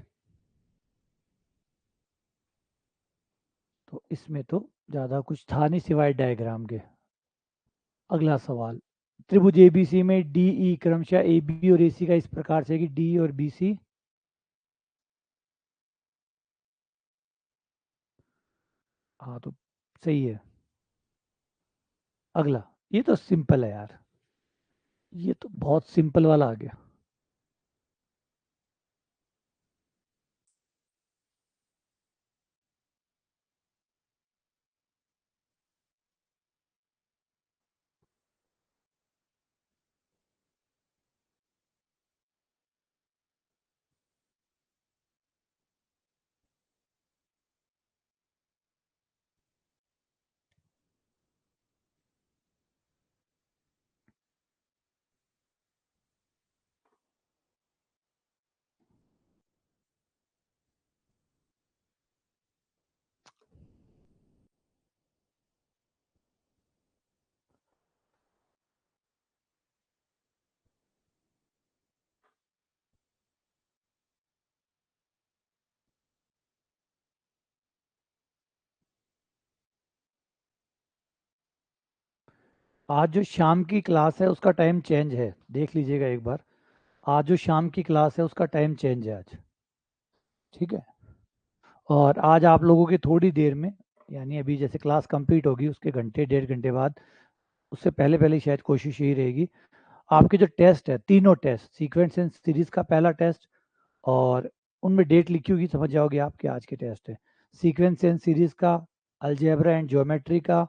[SPEAKER 1] तो इसमें तो ज़्यादा कुछ था नहीं सिवाय डायग्राम के। अगला सवाल, त्रिभुज एबीसी में डी ई क्रमशः ए बी और ए सी का इस प्रकार से कि डी और बी सी। हाँ तो सही है। अगला, ये तो सिंपल है यार, ये तो बहुत सिंपल वाला आ गया। आज जो शाम की क्लास है उसका टाइम चेंज है, देख लीजिएगा एक बार। आज जो शाम की क्लास है उसका टाइम चेंज है आज। ठीक है। और आज आप लोगों की थोड़ी देर में, यानी अभी जैसे क्लास कंप्लीट होगी उसके घंटे डेढ़ घंटे बाद, उससे पहले पहले शायद कोशिश यही रहेगी, आपके जो टेस्ट है, तीनों टेस्ट, सीक्वेंस एंड सीरीज का पहला टेस्ट, और उनमें डेट लिखी होगी, समझ जाओगे आप कि आज के टेस्ट है। सीक्वेंस एंड सीरीज का, अलजेब्रा एंड ज्योमेट्री का,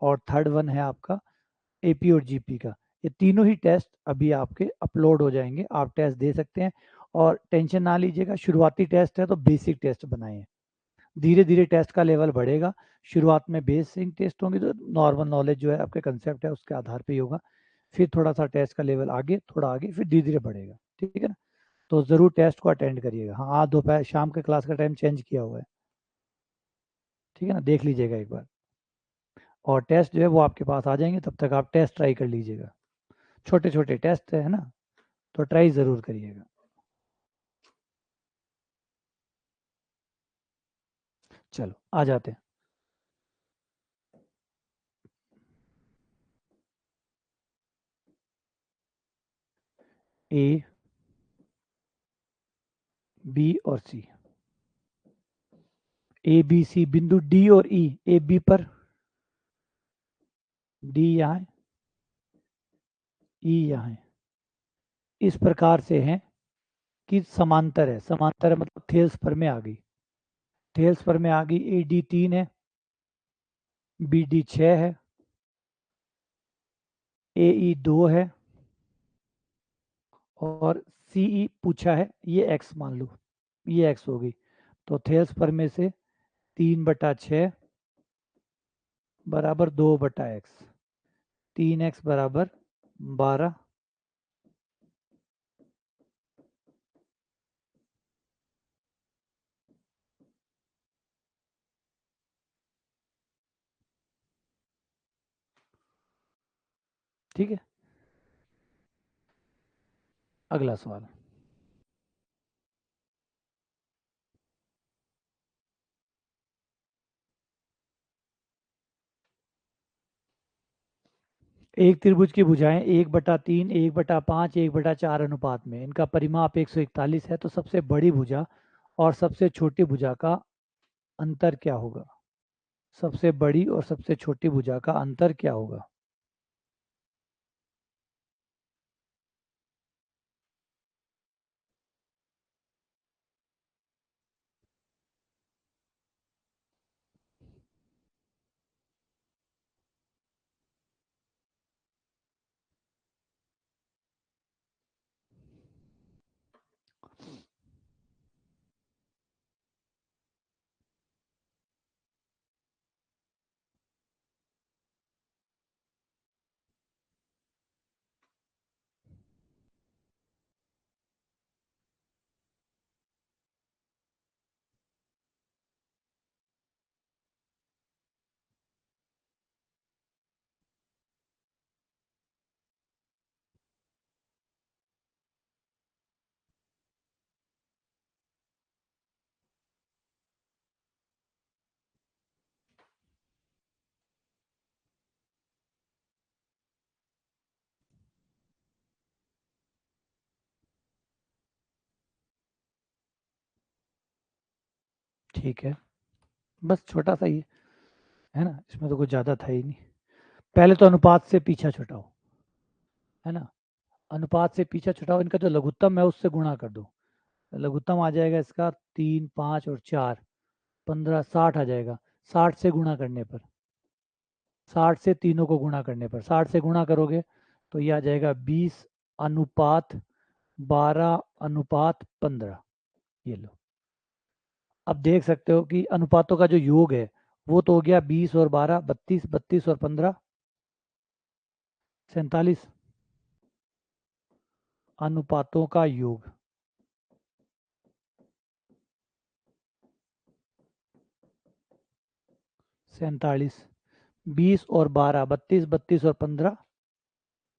[SPEAKER 1] और थर्ड वन है आपका एपी और जीपी का। ये तीनों ही टेस्ट अभी आपके अपलोड हो जाएंगे, आप टेस्ट दे सकते हैं। और टेंशन ना लीजिएगा, शुरुआती टेस्ट है तो बेसिक टेस्ट बनाए हैं, धीरे धीरे टेस्ट का लेवल बढ़ेगा। शुरुआत में बेसिक टेस्ट होंगे तो नॉर्मल नॉलेज जो है आपके कंसेप्ट है उसके आधार पे ही होगा। फिर थोड़ा सा टेस्ट का लेवल आगे, थोड़ा आगे, फिर धीरे धीरे बढ़ेगा। ठीक है ना। तो ज़रूर टेस्ट को अटेंड करिएगा। हाँ, आज दोपहर शाम के क्लास का टाइम चेंज किया हुआ है। ठीक है ना, देख लीजिएगा एक बार। और टेस्ट जो है वो आपके पास आ जाएंगे, तब तक आप टेस्ट ट्राई कर लीजिएगा। छोटे छोटे टेस्ट है ना, तो ट्राई ज़रूर करिएगा। चलो आ जाते हैं। ए बी और सी, ए बी सी बिंदु डी और ई, ए बी पर, डी यहाँ है, ई यहाँ है, इस प्रकार से हैं कि समांतर है। समांतर है मतलब थेल्स पर में आ गई। थेल्स पर में आ गई। ए डी 3 है, बी डी 6 है, ए ई 2 है, और सी ई पूछा है, ये एक्स मान लो, ये एक्स होगी। तो थेल्स पर में से 3/6 बराबर 2/x, 3x बराबर 12। ठीक है। अगला सवाल, एक त्रिभुज की भुजाएं 1/3, 1/5, 1/4 अनुपात में, इनका परिमाप 141 है, तो सबसे बड़ी भुजा और सबसे छोटी भुजा का अंतर क्या होगा? सबसे बड़ी और सबसे छोटी भुजा का अंतर क्या होगा? ठीक है, बस छोटा सा ही है ना, इसमें तो कुछ ज़्यादा था ही नहीं। पहले तो अनुपात से पीछा छुटाओ, है ना, अनुपात से पीछा छुटाओ, इनका जो लघुत्तम है उससे गुणा कर दो। लघुत्तम आ जाएगा इसका 3, 5 और 4, 15, 60 आ जाएगा। 60 से गुणा करने पर, 60 से तीनों को गुणा करने पर, 60 से गुणा करोगे तो ये आ जाएगा 20 अनुपात 12 अनुपात 15। ये लो, अब देख सकते हो कि अनुपातों का जो योग है वो तो हो गया 20 और 12 32, 32 और 15 47। अनुपातों का योग 47, 20 और 12 32, 32 और 15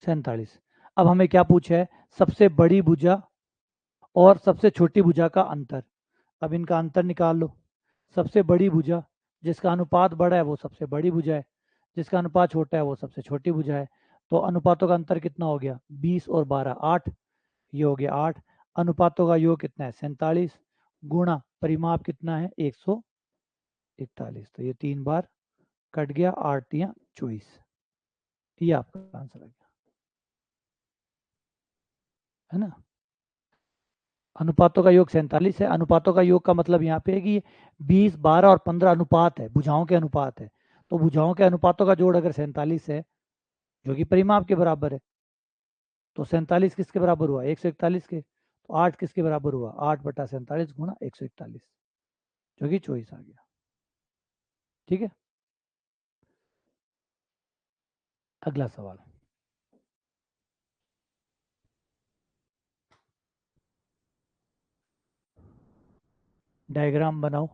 [SPEAKER 1] 47। अब हमें क्या पूछा है, सबसे बड़ी भुजा और सबसे छोटी भुजा का अंतर। अब इनका अंतर निकाल लो। सबसे बड़ी भुजा, जिसका अनुपात बड़ा है वो सबसे बड़ी भुजा है, जिसका अनुपात छोटा है वो सबसे छोटी भुजा है। तो अनुपातों का अंतर कितना हो गया, 20 और 12 8, ये हो गया 8। अनुपातों का योग कितना है, 47, गुणा परिमाप कितना है 141। तो ये 3 बार कट गया, 8 तियां 24। ये आपका आंसर आ गया, है ना। अनुपातों का योग 47 है। अनुपातों का योग का मतलब यहाँ पे है कि 20, 12 और 15 अनुपात है, भुजाओं के अनुपात है। तो भुजाओं के अनुपातों का जोड़ अगर 47 है, जो कि परिमाप के बराबर है, तो 47 किसके बराबर हुआ, 141 के। तो 8 किसके बराबर हुआ, 8/47 गुणा 141, जो कि 24 आ गया। ठीक है, अगला सवाल। डायग्राम बनाओ।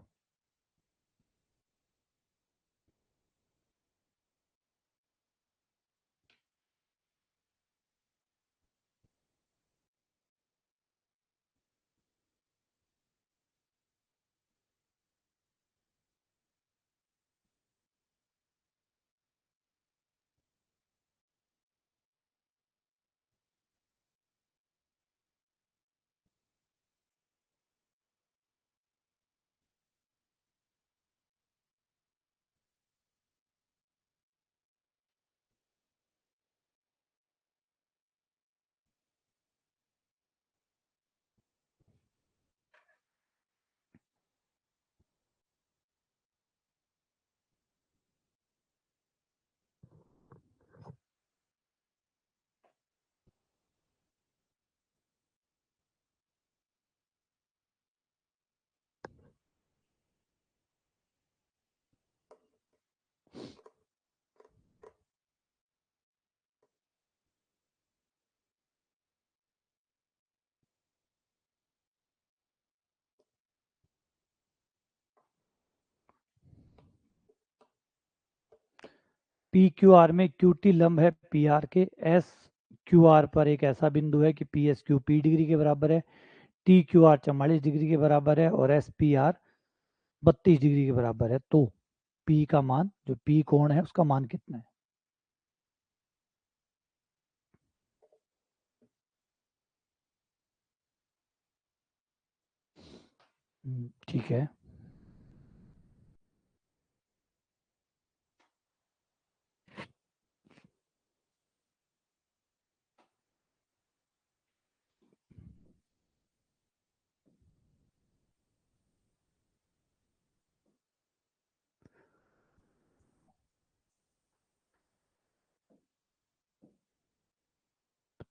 [SPEAKER 1] पी क्यू आर में क्यू टी लंब है पी आर के। एस क्यू आर पर एक ऐसा बिंदु है कि P S Q P degree के बराबर है, टी क्यू आर 44 डिग्री के बराबर है और एस पी आर 32 डिग्री के बराबर है। तो पी का मान, जो पी कोण है उसका मान कितना है। ठीक है,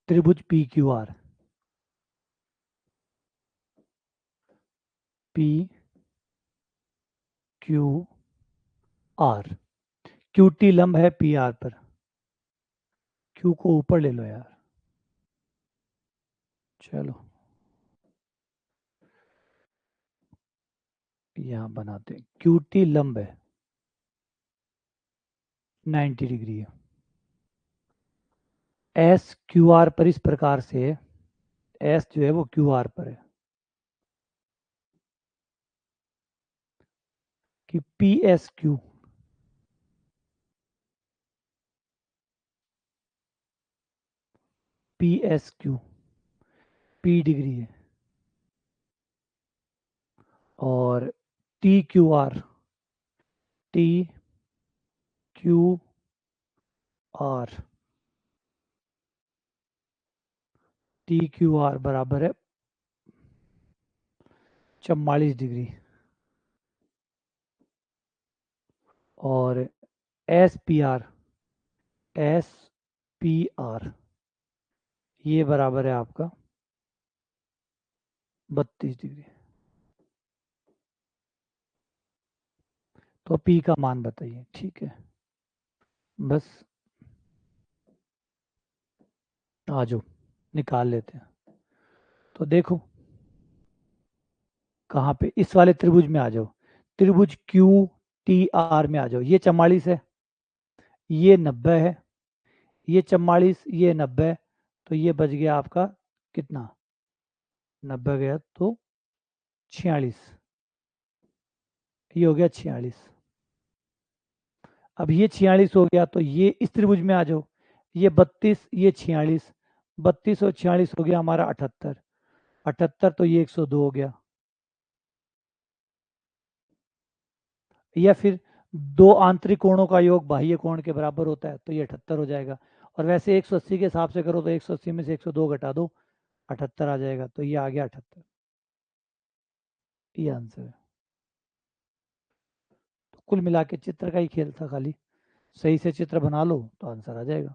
[SPEAKER 1] त्रिभुज P Q R, P Q R, Q T लंब है पी आर पर। क्यू को ऊपर ले लो यार, चलो यहाँ बनाते हैं। क्यू टी लंब है 90 डिग्री है। एस क्यू आर पर इस प्रकार से, एस जो है वो क्यू आर पर है कि P S Q, P S Q P degree है और T Q R, T Q R, T Q R बराबर है 44 डिग्री। और S P R, S P R ये बराबर है आपका 32 डिग्री। तो पी का मान बताइए। ठीक है, बस आ जाओ निकाल लेते हैं। तो देखो कहाँ पे, इस वाले त्रिभुज में आ जाओ, त्रिभुज क्यू टी आर में आ जाओ। ये 44 है, ये 90 है, ये 44, ये 90, तो ये बच गया आपका कितना, 90 गया तो 46, ये हो गया 46। अब ये 46 हो गया तो ये इस त्रिभुज में आ जाओ, ये 32, ये 46, 32 और 46 हो गया हमारा 78, 78 तो ये 102 हो गया। या फिर दो आंतरिक कोणों का योग बाह्य कोण के बराबर होता है, तो ये 78 हो जाएगा। और वैसे 180 के हिसाब से करो तो 180 में से 102 घटा दो, 78 आ जाएगा। तो ये आ गया 78, ये आंसर है। तो कुल मिला के चित्र का ही खेल था खाली, सही से चित्र बना लो तो आंसर आ जाएगा।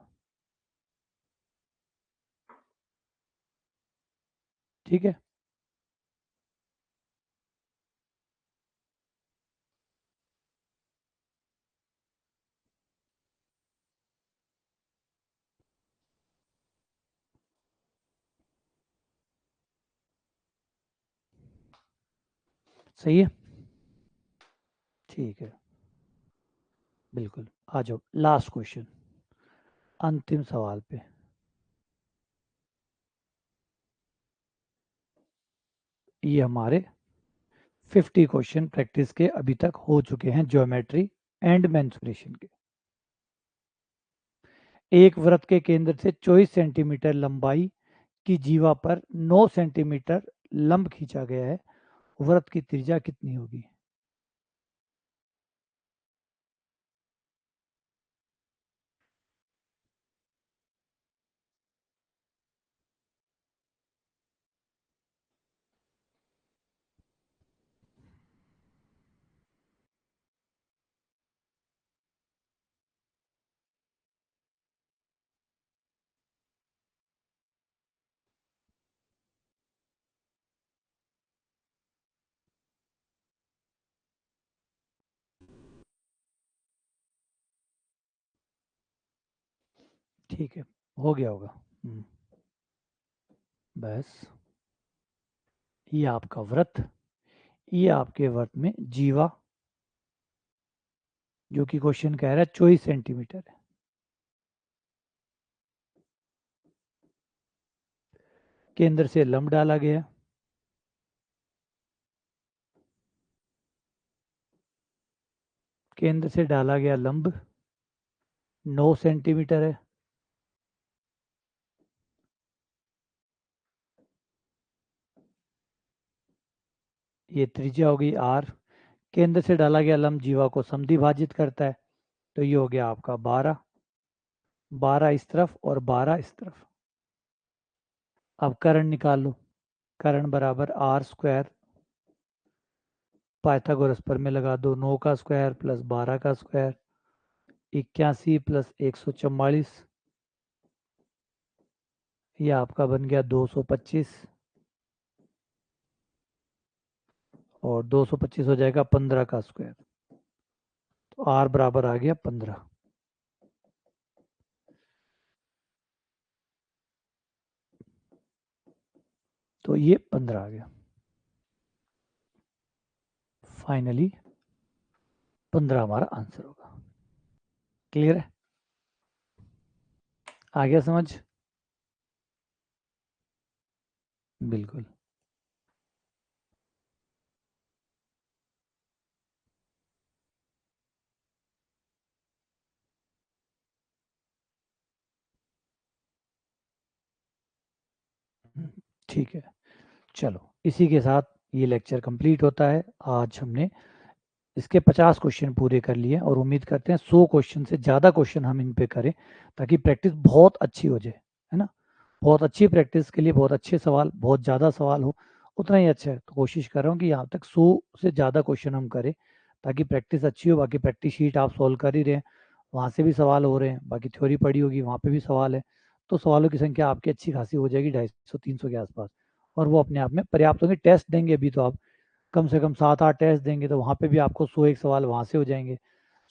[SPEAKER 1] ठीक है, सही है। ठीक है, बिल्कुल। आ जाओ लास्ट क्वेश्चन, अंतिम सवाल पे। ये हमारे 50 क्वेश्चन प्रैक्टिस के अभी तक हो चुके हैं, ज्योमेट्री एंड मेंसुरेशन के। एक वृत्त के केंद्र से 24 सेंटीमीटर लंबाई की जीवा पर 9 सेंटीमीटर लंब खींचा गया है, वृत्त की त्रिज्या कितनी होगी? ठीक है, हो गया होगा। बस, ये आपका वृत्त, ये आपके वृत्त में जीवा, जो कि क्वेश्चन कह रहा है 24 सेंटीमीटर है। केंद्र से लंब डाला गया, केंद्र से डाला गया लंब 9 सेंटीमीटर है। ये त्रिज्या हो गई आर। केंद्र से डाला गया लंब जीवा को समद्विभाजित करता है, तो ये हो गया आपका 12, 12 इस तरफ और 12 इस तरफ। अब कर्ण निकाल लो, कर्ण बराबर आर स्क्वायर, पाइथागोरस पर में लगा दो, 9 का स्क्वायर प्लस 12 का स्क्वायर, 81 प्लस 144, ये आपका बन गया 225, और 225 हो जाएगा 15 का स्क्वायर, तो आर बराबर आ गया 15। तो ये 15 आ गया। फाइनली 15 हमारा आंसर होगा। क्लियर है? आ गया समझ? बिल्कुल। ठीक है, चलो इसी के साथ ये लेक्चर कंप्लीट होता है। आज हमने इसके 50 क्वेश्चन पूरे कर लिए और उम्मीद करते हैं 100 क्वेश्चन से ज़्यादा क्वेश्चन हम इन पे करें, ताकि प्रैक्टिस बहुत अच्छी हो जाए, है ना। बहुत अच्छी प्रैक्टिस के लिए बहुत अच्छे सवाल, बहुत ज़्यादा सवाल हो, उतना ही अच्छा है। तो कोशिश कर रहा हूँ कि यहाँ तक 100 से ज़्यादा क्वेश्चन हम करें, ताकि प्रैक्टिस अच्छी हो। बाकी प्रैक्टिस शीट आप सोल्व कर ही रहे हैं, वहाँ से भी सवाल हो रहे हैं, बाकी थ्योरी पढ़ी होगी वहाँ पे भी सवाल है। तो सवालों की संख्या आपकी अच्छी खासी हो जाएगी, 250-300 के आसपास, और वो अपने आप में पर्याप्त होंगे। टेस्ट देंगे अभी तो आप कम से कम 7-8 टेस्ट देंगे, तो वहाँ पे भी आपको 100 एक सवाल वहाँ से हो जाएंगे,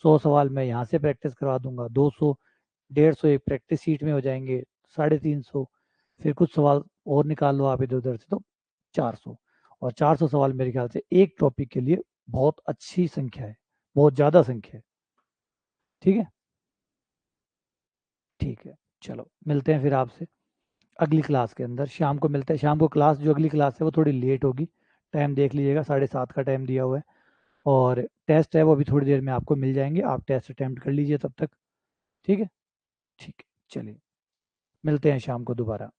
[SPEAKER 1] 100 सवाल मैं यहाँ से प्रैक्टिस करवा दूंगा, 200 150 एक प्रैक्टिस सीट में हो जाएंगे, 350, फिर कुछ सवाल और निकाल लो आप इधर उधर से, तो 400। और 400 सवाल मेरे ख्याल से एक टॉपिक के लिए बहुत अच्छी संख्या है, बहुत ज़्यादा संख्या है। ठीक है, ठीक है, चलो मिलते हैं फिर आपसे अगली क्लास के अंदर। शाम को मिलते हैं। शाम को क्लास, जो अगली क्लास है वो थोड़ी लेट होगी, टाइम देख लीजिएगा, 7:30 का टाइम दिया हुआ है। और टेस्ट है वो अभी थोड़ी देर में आपको मिल जाएंगे, आप टेस्ट अटेम्प्ट कर लीजिए तब तक। ठीक है, ठीक है, चलिए मिलते हैं शाम को दोबारा।